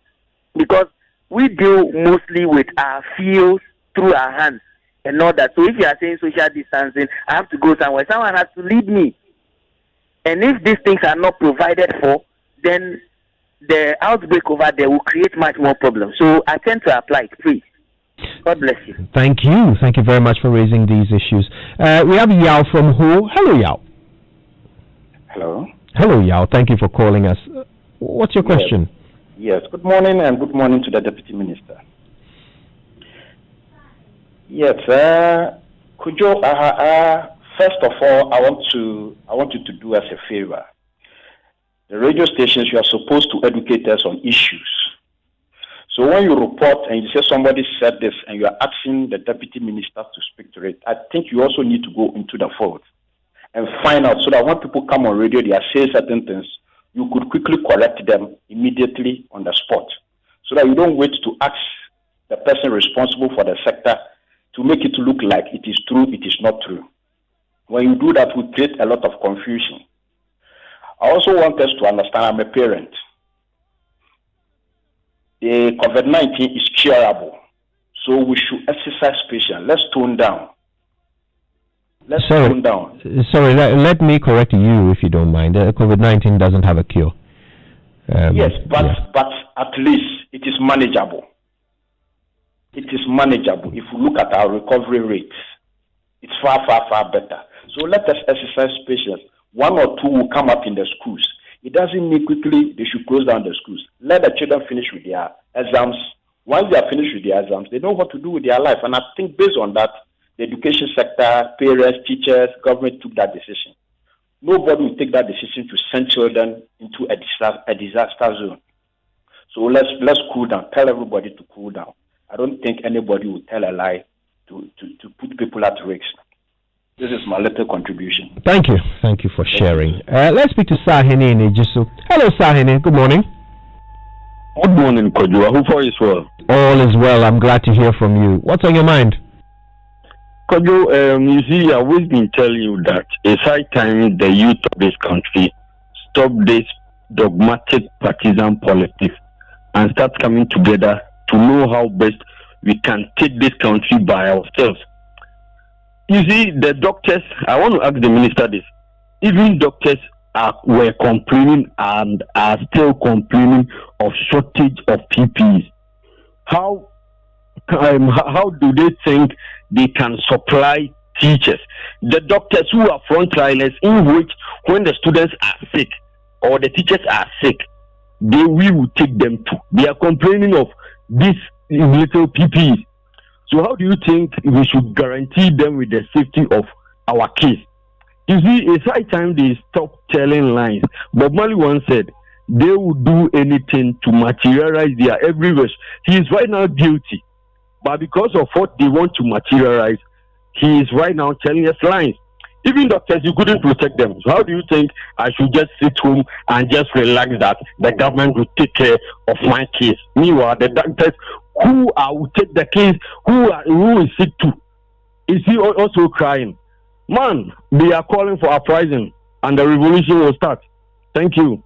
because we deal mostly with our feels through our hands and all that. So if you are saying social distancing, I have to go somewhere. Someone has to lead me. And if these things are not provided for, then the outbreak over there will create much more problems. So I tend to apply it, please. God bless you. Thank you. Thank you very much for raising these issues. We have Yao from Ho. Hello, Yao. Hello. Hello, Yao. Thank you for calling us. What's your question? Yes. Good morning, and good morning to the Deputy Minister. Yes. Could you, first of all, I want you to do us a favor. The radio stations, you are supposed to educate us on issues. So when you report and you say somebody said this and you are asking the Deputy Minister to speak to it, I think you also need to go into the fault and find out so that when people come on radio, they are saying certain things, you could quickly correct them immediately on the spot so that you don't wait to ask the person responsible for the sector to make it look like it is true, it is not true. When you do that, we create a lot of confusion. I also want us to understand, I'm a parent. The COVID-19 is curable, so we should exercise patience. Let's tone down. Tone down. Sorry, let me correct you if you don't mind. COVID-19 doesn't have a cure. Yes, but at least it is manageable. It is manageable. If we look at our recovery rates, it's far, far, far better. So let us exercise patience. 1 or 2 will come up in the schools. It doesn't mean quickly they should close down the schools. Let the children finish with their exams. Once they are finished with their exams, they know what to do with their life. And I think based on that, the education sector, parents, teachers, government took that decision. Nobody will take that decision to send children into a disaster zone. So let's cool down. Tell everybody to cool down. I don't think anybody will tell a lie to put people at risk. This is my little contribution. Thank you. Thank you for sharing. Let's speak to Sahini in Ejisu. Hello, Sahini. Good morning. Good morning, Kojo. I hope all is well. All is well. I'm glad to hear from you. What's on your mind? Kojo, you see, I've always been telling you that it's high time the youth of this country stop this dogmatic partisan politics and start coming together to know how best we can take this country by ourselves. You see, the doctors, I want to ask the minister this. Even doctors were complaining and are still complaining of shortage of PPEs. How do they think they can supply teachers? The doctors who are frontliners, in which when the students are sick or the teachers are sick, we will take them to. They are complaining of this little PPEs. So how do you think we should guarantee them with the safety of our kids? You see, it's high time they stop telling lies. Bob Marley once said, they will do anything to materialize their every wish. He is right now guilty. But because of what they want to materialize, he is right now telling us lies. Even doctors, you couldn't protect them. So how do you think I should just sit home and just relax that the government will take care of my case? Meanwhile, the doctors who will take the case, who is sick too, is he also crying? Man, they are calling for uprising and the revolution will start. Thank you.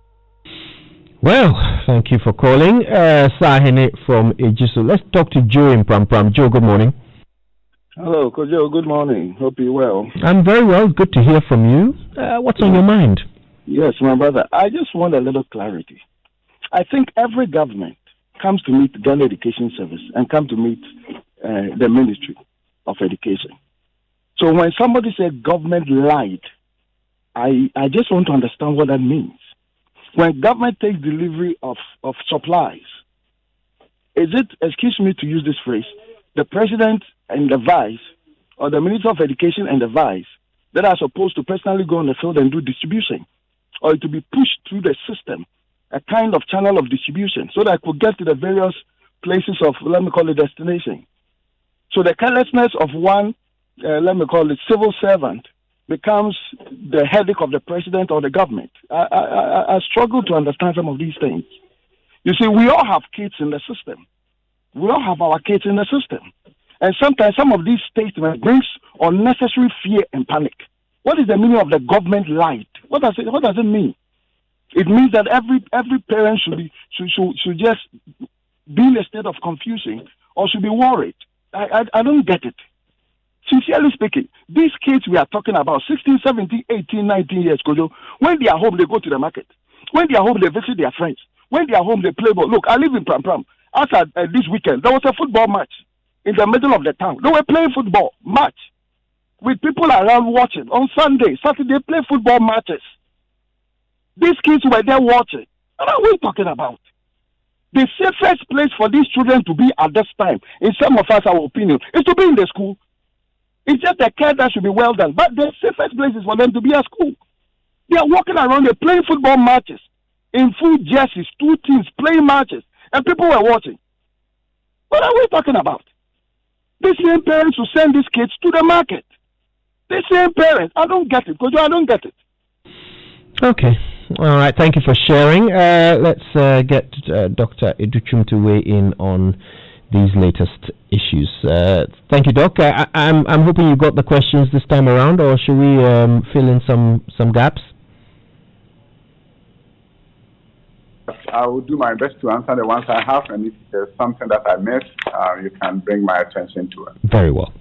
Well, thank you for calling. Sahine from Ejisu. Let's talk to Joe in Pram. Joe, good morning. Hello, Kojo. Good morning. Hope you're well. I'm very well. Good to hear from you. What's on your mind? Yes, my brother. I just want a little clarity. I think every government comes to meet the Ghana Education Service and come to meet the Ministry of Education. So when somebody says government lied, I just want to understand what that means. When government takes delivery of supplies, is it, excuse me to use this phrase, the president and the vice, or the Minister of Education and the vice, that are supposed to personally go on the field and do distribution, or to be pushed through the system a kind of channel of distribution so that I could get to the various places of, let me call it, destination. So the carelessness of one, let me call it, civil servant becomes the headache of the president or the government. I struggle to understand some of these things. You see, we all have kids in the system. We all have our kids in the system. And sometimes some of these statements brings unnecessary fear and panic. What is the meaning of the government light? What does it mean? It means that every parent should just be in a state of confusion or should be worried. I don't get it. Sincerely speaking, these kids we are talking about, 16, 17, 18, 19 years, Kojo, when they are home, they go to the market. When they are home, they visit their friends. When they are home, they play ball. Look, I live in Pram Pram. After this weekend, there was a football match in the middle of the town. They were playing football match with people around watching. On Sunday, Saturday, play football matches. These kids were there watching. What are we talking about? The safest place for these children to be at this time, in some of us, our opinion, is to be in the school. It's just the care that should be well done. But the safest place is for them to be at school. They are walking around, they're playing football matches in full jerseys, two teams playing matches, and people were watching. What are we talking about? The same parents who send these kids to the market. The same parents. I don't get it, Kojo. I don't get it. Okay. All right. Thank you for sharing. Let's get Dr. Adutwum to weigh in on these latest issues. Thank you, Doc. I'm hoping you got the questions this time around, or should we fill in some gaps? I will do my best to answer the ones I have, and if there's something that I missed, you can bring my attention to it. Very well.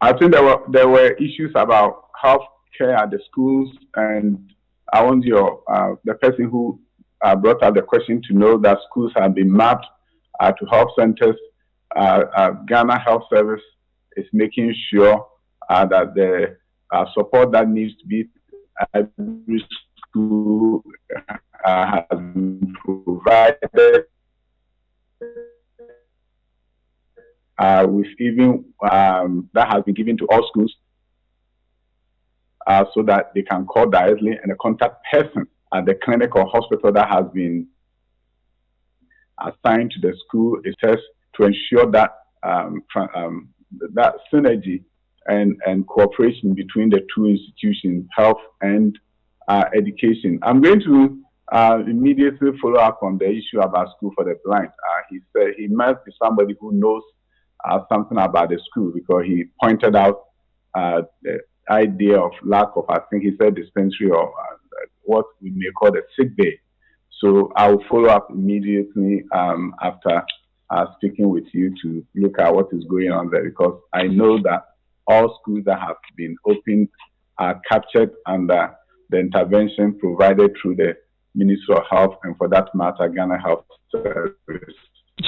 I think there were issues about health care at the schools, and I want the person who brought up the question to know that schools have been mapped to health centers. Ghana Health Service is making sure that the support that needs to be at every school has been provided. With even that has been given to all schools so that they can call directly, and a contact person at the clinic or hospital that has been assigned to the school is just to ensure that that synergy and cooperation between the two institutions, health and education. I'm going to immediately follow up on the issue about school for the blind. He said he must be somebody who knows something about the school, because he pointed out the idea of lack of, I think he said, dispensary or what we may call the sick bay. So I will follow up immediately after speaking with you to look at what is going on there, because I know that all schools that have been opened are captured under the intervention provided through the Ministry of Health, and for that matter, Ghana Health Service.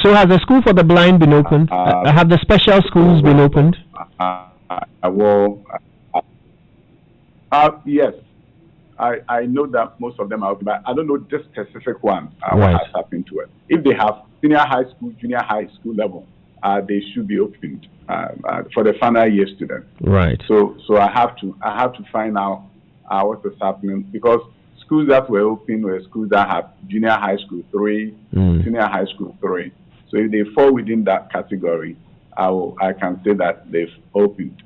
So has the school for the blind been opened? Have the special schools been opened? Yes. I know that most of them are open, but I don't know this specific one, what has happened to it. If they have senior high school, junior high school level, they should be opened for the final year students. Right. So I have to find out what is happening, because schools that were open were schools that have junior high school 3, senior high school 3. So if they fall within that category, I can say that they've opened.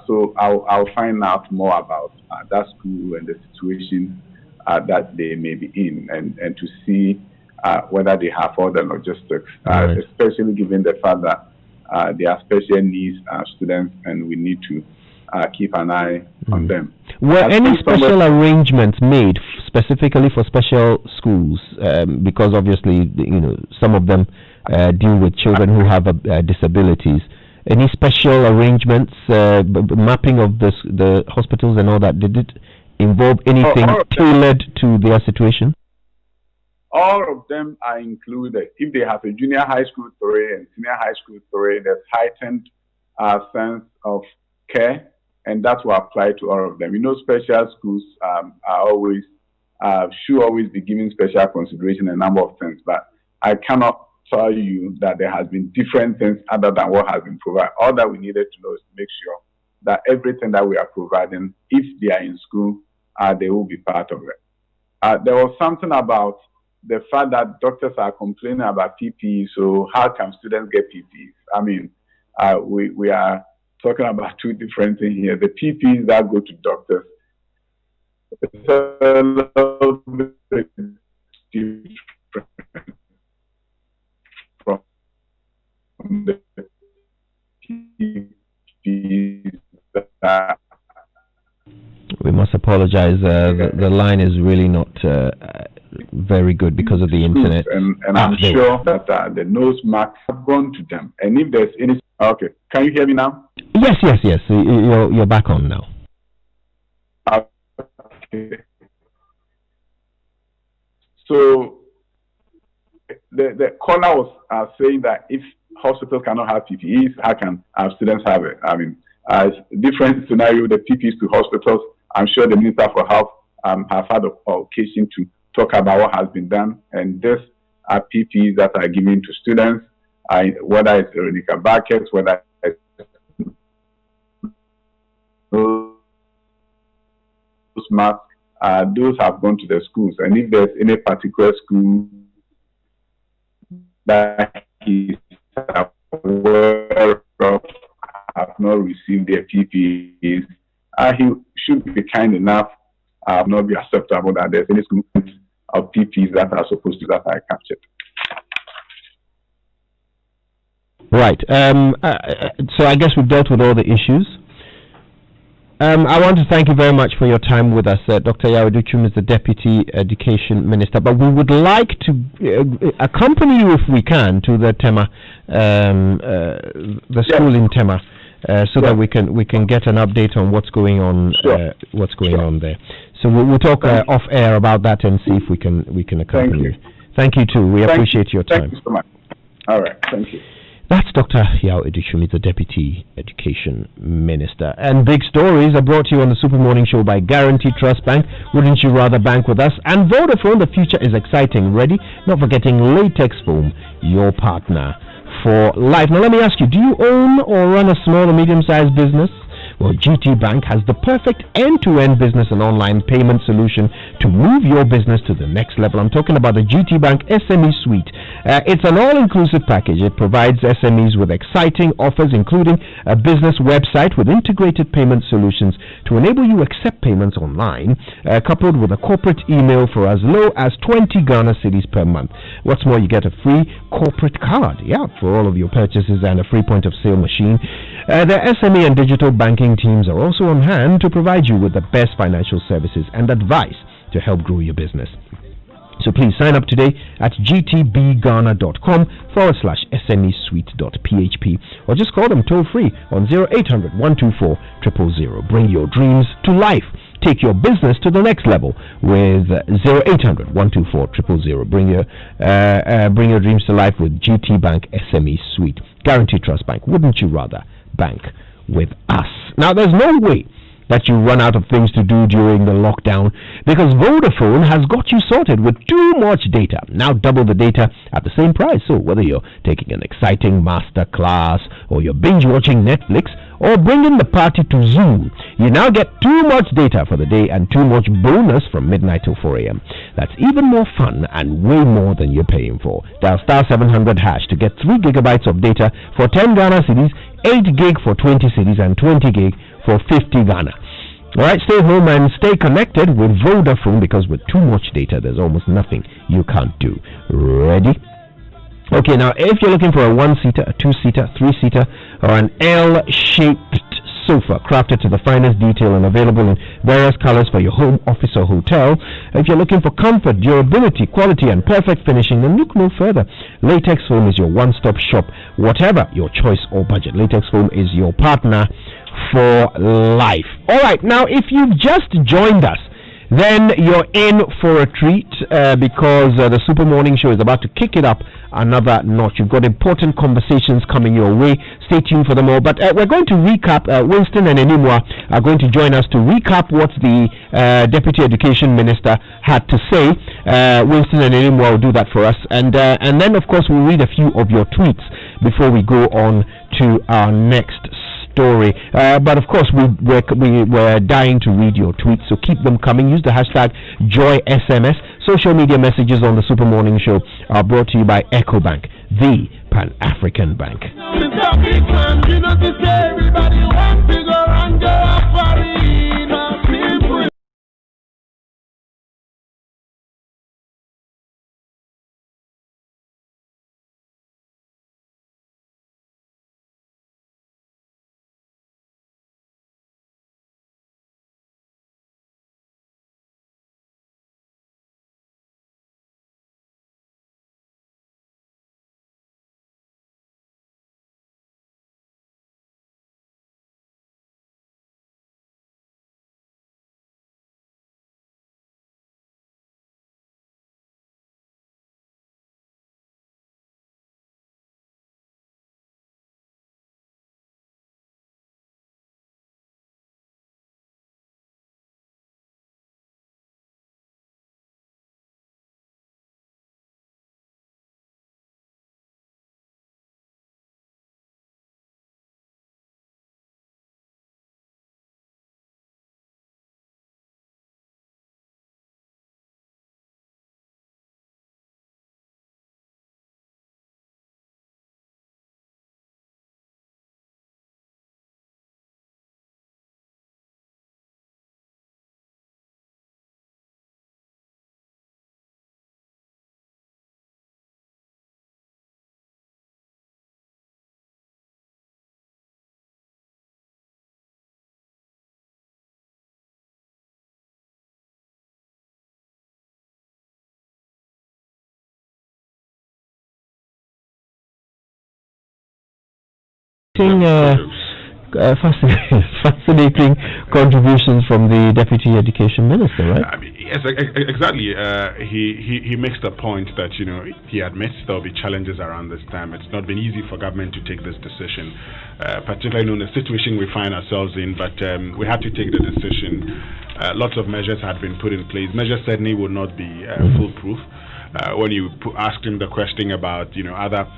So I'll find out more about that school and the situation that they may be in, and to see whether they have all the logistics, especially given the fact that they are special needs students, and we need to keep an eye on them. Were any special arrangements made specifically for special schools? Because obviously, some of them deal with children who have disabilities. Any special arrangements, mapping of the hospitals and all that? Did it involve anything tailored to their situation? All of them are included. If they have a junior high school 3 and senior high school 3, there's heightened sense of care, and that will apply to all of them. Special schools should always be given special consideration in a number of things, but I cannot tell you that there has been different things other than what has been provided. All that we needed to know is to make sure that everything that we are providing, if they are in school, they will be part of it. there was something about the fact that doctors are complaining about PPE. So how can students get PPEs? I mean, we are talking about two different things here. The PPEs that go to doctors, it's a little bit different from the PPEs that. We must apologize. The line is really not very good because of the internet. And I'm sure that the nose marks have gone to them. And if there's any... Okay. Can you hear me now? Yes. You're back on now. Okay. So the caller was saying that if hospitals cannot have PPEs, how can our students have it? I mean, different scenario, the PPEs to hospitals. I'm sure the Minister for Health have had an occasion to talk about what has been done. And these are PPEs that are given to students, whether it's Veronica buckets, whether it's those masks, those have gone to the schools. And if there's any particular school that is aware of have not received their PPEs, he should be kind enough, not be acceptable that there's any school of PPEs that are supposed to that are captured. Right. So I guess we've dealt with all the issues. I want to thank you very much for your time with us. Dr. Adutwum is the Deputy Education Minister, but we would like to accompany you if we can to the Tema, the school in Tema. So that we can get an update on what's going on on there. So we'll talk off air about that and see if we can accompany you. Thank you too. We appreciate your time. Thank you so much. All right. Thank you. That's Dr. Adutwum, the Deputy Education Minister. And big stories are brought to you on the Super Morning Show by Guarantee Trust Bank. Wouldn't you rather bank with us? And Vodafone, the future is exciting. Ready? Not forgetting Latex Foam, your partner for life. Now let me ask you, do you own or run a small or medium-sized business? Well, GT Bank has the perfect end-to-end business and online payment solution to move your business to the next level. I'm talking about the GT Bank SME Suite. It's an all-inclusive package. It provides SMEs with exciting offers, including a business website with integrated payment solutions to enable you accept payments online, coupled with a corporate email for as low as 20 Ghana cedis per month. What's more, you get a free corporate card, for all of your purchases and a free point-of-sale machine. The SME and digital banking teams are also on hand to provide you with the best financial services and advice to help grow your business. So please sign up today at gtbghana.com/SMEsuite.php or just call them toll free on 0800 124 000. Bring your dreams to life. Take your business to the next level with 0800 124 000. Bring your dreams to life with GT Bank SME Suite. Guarantee Trust Bank. Wouldn't you rather bank with us? Now, there's no way that you run out of things to do during the lockdown because Vodafone has got you sorted with too much data. Now double the data at the same price. So whether you're taking an exciting master class or you're binge watching Netflix or bringing the party to Zoom, you now get too much data for the day and too much bonus from midnight till 4 a.m. That's even more fun and way more than you're paying for. Dial *700# to get 3 gigabytes of data for 10 Ghana cedis, 8 gig for 20 cedis, and 20 gig for 50 Ghana. Alright, stay home and stay connected with Vodafone because with too much data, there's almost nothing you can't do. Ready? Okay, now if you're looking for a 1-seater, a 2-seater, 3-seater, or an L-shaped sofa crafted to the finest detail and available in various colors for your home, office, or hotel, if you're looking for comfort, durability, quality, and perfect finishing, then look no further. Latex Foam is your one-stop shop, whatever your choice or budget. Latex Foam is your partner for life. Alright, now if you've just joined us, then you're in for a treat because the Super Morning Show is about to kick it up another notch. You've got important conversations coming your way. Stay tuned for them all. But we're going to recap. Winston and Enimwa are going to join us to recap what the Deputy Education Minister had to say. Winston and Enimwa will do that for us. And then, of course, we'll read a few of your tweets before we go on to our next story. But of course, we're dying to read your tweets, so keep them coming. Use the hashtag JoySMS. Social media messages on the Super Morning Show are brought to you by EcoBank, the Pan-African Bank. Fascinating contributions from the Deputy Education Minister, right? Yes, exactly. He makes the point that, he admits there will be challenges around this time. It's not been easy for government to take this decision, particularly in the situation we find ourselves in, but we had to take the decision. Lots of measures had been put in place. Measures certainly would not be foolproof. When you asked him the question about, other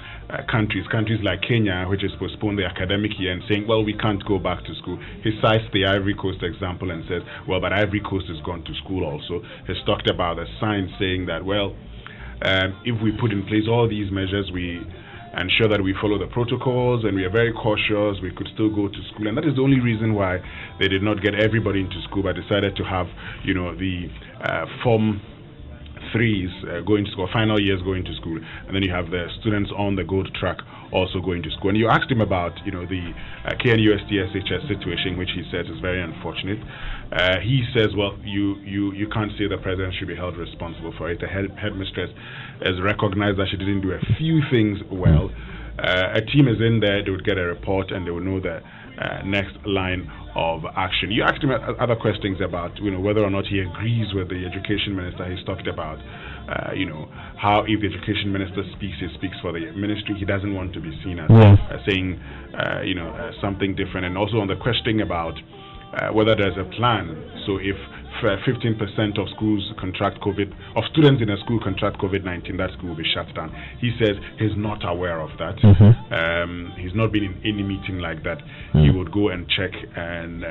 countries like Kenya, which has postponed the academic year and saying, well, we can't go back to school. He cites the Ivory Coast example and says, well, but Ivory Coast has gone to school also. He's talked about the signs saying that, well, if we put in place all these measures, we ensure that we follow the protocols and we are very cautious, we could still go to school. And that is the only reason why they did not get everybody into school, but decided to have, the Form 3s going to school, final years going to school, and then you have the students on the gold track also going to school. And you asked him about, the KNUST SHS situation, which he says is very unfortunate. He says, well, you can't say the president should be held responsible for it. The headmistress has recognized that she didn't do a few things well. A team is in there, they would get a report and they would know the next line of action. You asked him other questions about, whether or not he agrees with the education minister. He's talked about, how if the education minister speaks, he speaks for the ministry. He doesn't want to be seen as saying, something different. And also on the question about whether there's a plan. So if 15% of schools contract COVID, of students in a school contract COVID-19, that school will be shut down. He says he's not aware of that. He's not been in any meeting like that. He would go and check and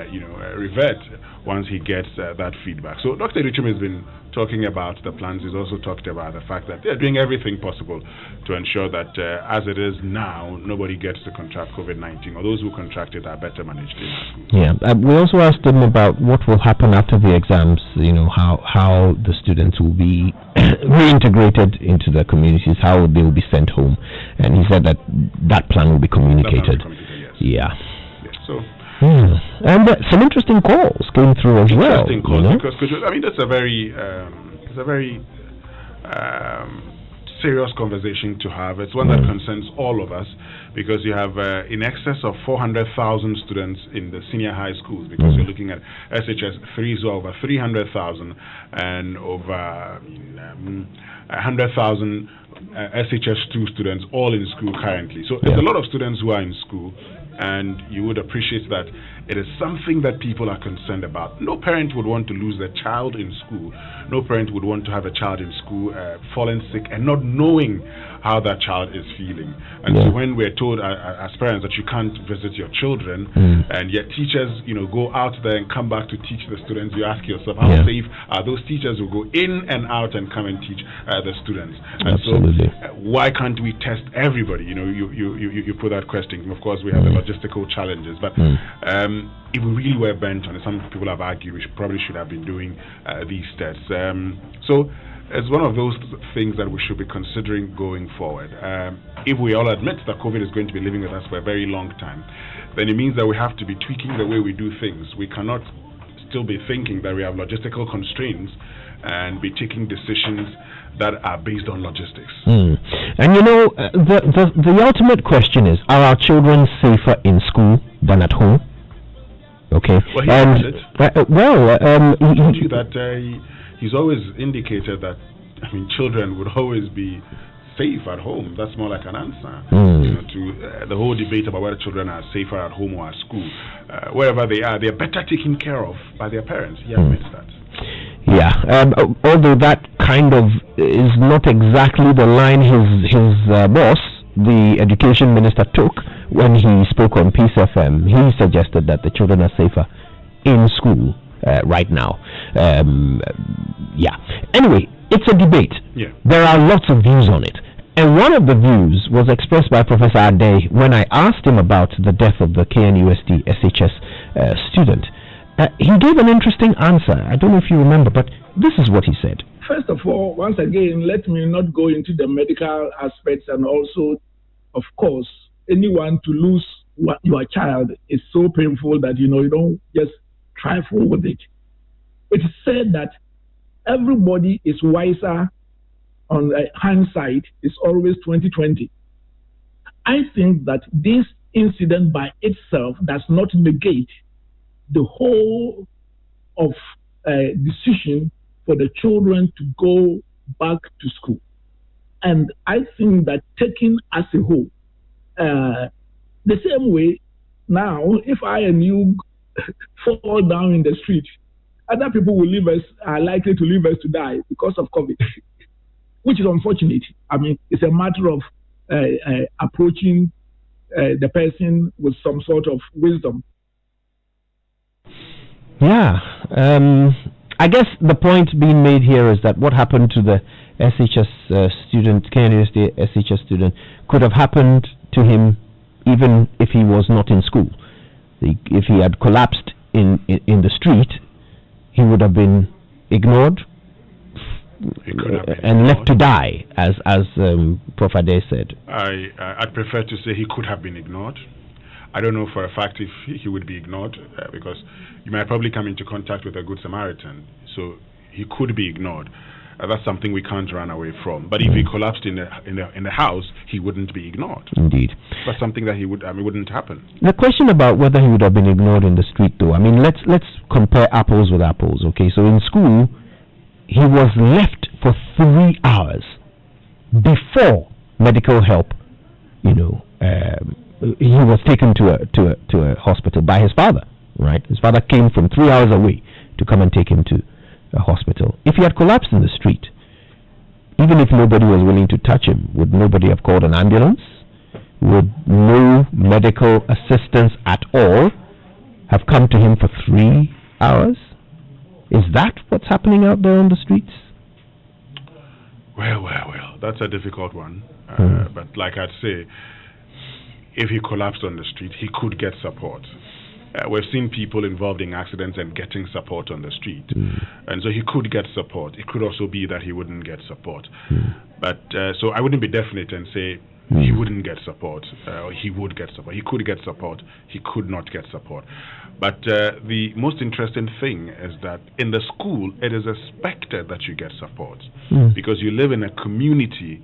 revert once he gets that feedback. So Dr. Adutwum has been talking about the plans. He's also talked about the fact that they're doing everything possible to ensure that as it is now, nobody gets to contract COVID-19, or those who contract it are better managed in schools. Yeah, we also asked him about what will happen after the exams, how the students will be reintegrated into the communities, how they will be sent home. And he said that plan will be communicated. Yes. So. And some interesting calls came through as well. Interesting calls, because that's a very, serious conversation to have. It's one that concerns all of us, because you have in excess of 400,000 students in the senior high schools, because you're looking at SHS 3s who are over 300,000 and over 100,000 SHS 2 students all in school currently. So there's a lot of students who are in school, and you would appreciate that It is something that people are concerned about. No parent would want to lose their child in school. No parent would want to have a child in school falling sick and not knowing how that child is feeling. And so when we're told as parents that you can't visit your children, and yet teachers, go out there and come back to teach the students, you ask yourself, how safe are those teachers who go in and out and come and teach the students? And so why can't we test everybody? You put that question. Of course, we have the logistical challenges, but if we really were bent on it, some people have argued we probably should have been doing these tests. So it's one of those things that we should be considering going forward. If we all admit that COVID is going to be living with us for a very long time, then it means that we have to be tweaking the way we do things. We cannot still be thinking that we have logistical constraints and be taking decisions that are based on logistics. And the ultimate question is, are our children safer in school than at home? Okay. Well, he answered that he's always indicated that, children would always be safe at home. That's more like an answer to the whole debate about whether children are safer at home or at school. Wherever they are better taken care of by their parents. He admits that. Yeah, although that kind of is not exactly the line his boss, the education minister, took when he spoke on Peace FM. He suggested that the children are safer in school right now. Anyway, it's a debate. There are lots of views on it. And one of the views was expressed by Professor Ade when I asked him about the death of the KNUST SHS student. He gave an interesting answer. I don't know if you remember, but this is what he said. First of all, once again, let me not go into the medical aspects, and also, of course, anyone to lose your child is so painful that, you don't just trifle with it. It's said that everybody is wiser on hindsight is always 2020. I think that this incident by itself does not negate the whole of decision for the children to go back to school. And I think that taken as a whole, the same way now, if I and you fall down in the street, other people will leave us, are likely to leave us to die because of COVID, which is unfortunate. It's a matter of approaching the person with some sort of wisdom. Yeah, I guess the point being made here is that what happened to the SHS student, KNUST SHS student, could have happened to him even if he was not in school. If he had collapsed in the street, he would have been ignored and left to die, as Prof. Ade said. I'd prefer to say he could have been ignored. I don't know for a fact if he would be ignored, because you might probably come into contact with a good Samaritan, so he could be ignored. That's something we can't run away from. But if he collapsed in the house, he wouldn't be ignored. Indeed. That's something that wouldn't happen. The question about whether he would have been ignored in the street, though, let's compare apples with apples. Okay, so in school, he was left for 3 hours before medical help. He was taken to a hospital by his father. Right, his father came from 3 hours away to come and take him to a hospital. If he had collapsed in the street, even if nobody was willing to touch him, would nobody have called an ambulance? Would no medical assistance at all have come to him for 3 hours? Is that what's happening out there on the streets? Well, that's a difficult one. But like I'd say, if he collapsed on the street, he could get support. We've seen people involved in accidents and getting support on the street. And so he could get support. It could also be that he wouldn't get support. But so I wouldn't be definite and say he wouldn't get support. He would get support. He could get support. He could not get support. But the most interesting thing is that in the school, it is expected that you get support because you live in a community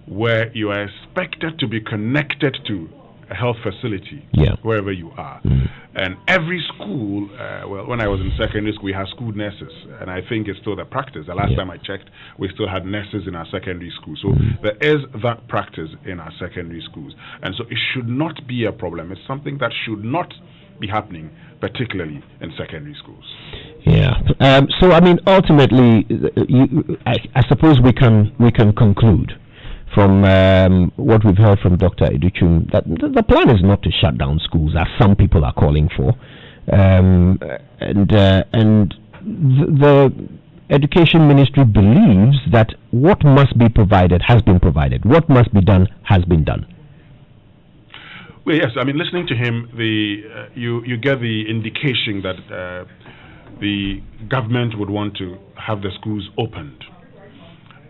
where you are expected to be connected to a health facility wherever you are. And every school, when I was in secondary school, we had school nurses, and I think it's still the practice. The last time I checked, we still had nurses in our secondary school. So there is that practice in our secondary schools. And so it should not be a problem. It's something that should not be happening, particularly in secondary schools. Yeah. So, I mean, ultimately, I suppose we can conclude from what we've heard from Dr. Adutwum that the plan is not to shut down schools, as some people are calling for, and the Education Ministry believes that what must be provided has been provided. What must be done has been done. Well, yes. I mean, listening to him, you get the indication that the government would want to have the schools opened.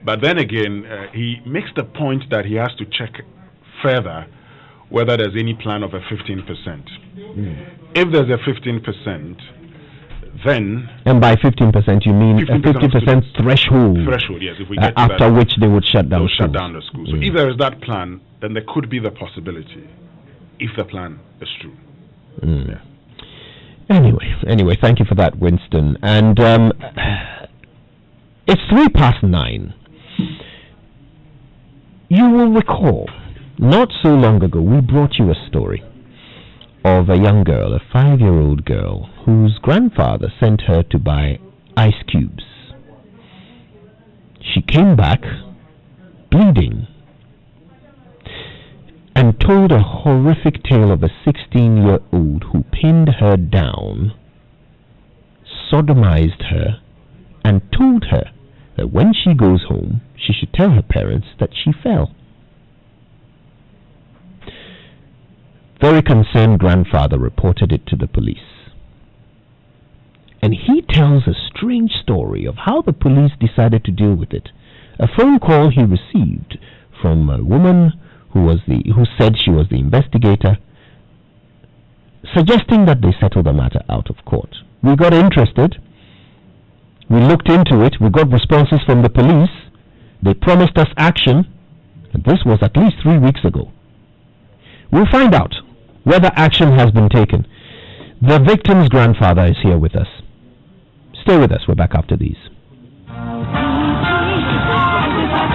But then again, he makes the point that he has to check further whether there's any plan of a 15%. If there's a 15%, then... And by 15%, you mean 50% threshold? Threshold, yes. If we get after that, which they would shut down schools. Shut down the schools. So if there is that plan, then there could be the possibility, if the plan is true. Yeah. Anyway, thank you for that, Winston. And it's 9:03. You will recall, not so long ago, we brought you a story of a young girl, a 5-year-old girl, whose grandfather sent her to buy ice cubes. She came back bleeding and told a horrific tale of a 16-year-old who pinned her down, sodomized her, and told her that when she goes home, she should tell her parents that she fell. Very concerned grandfather reported it to the police. And he tells a strange story of how the police decided to deal with it. A phone call he received from a woman who said she was the investigator, suggesting that they settle the matter out of court. We got interested. We looked into it. We got responses from the police. They promised us action. And this was at least 3 weeks ago. We'll find out whether action has been taken. The victim's grandfather is here with us. Stay with us. We're back after these.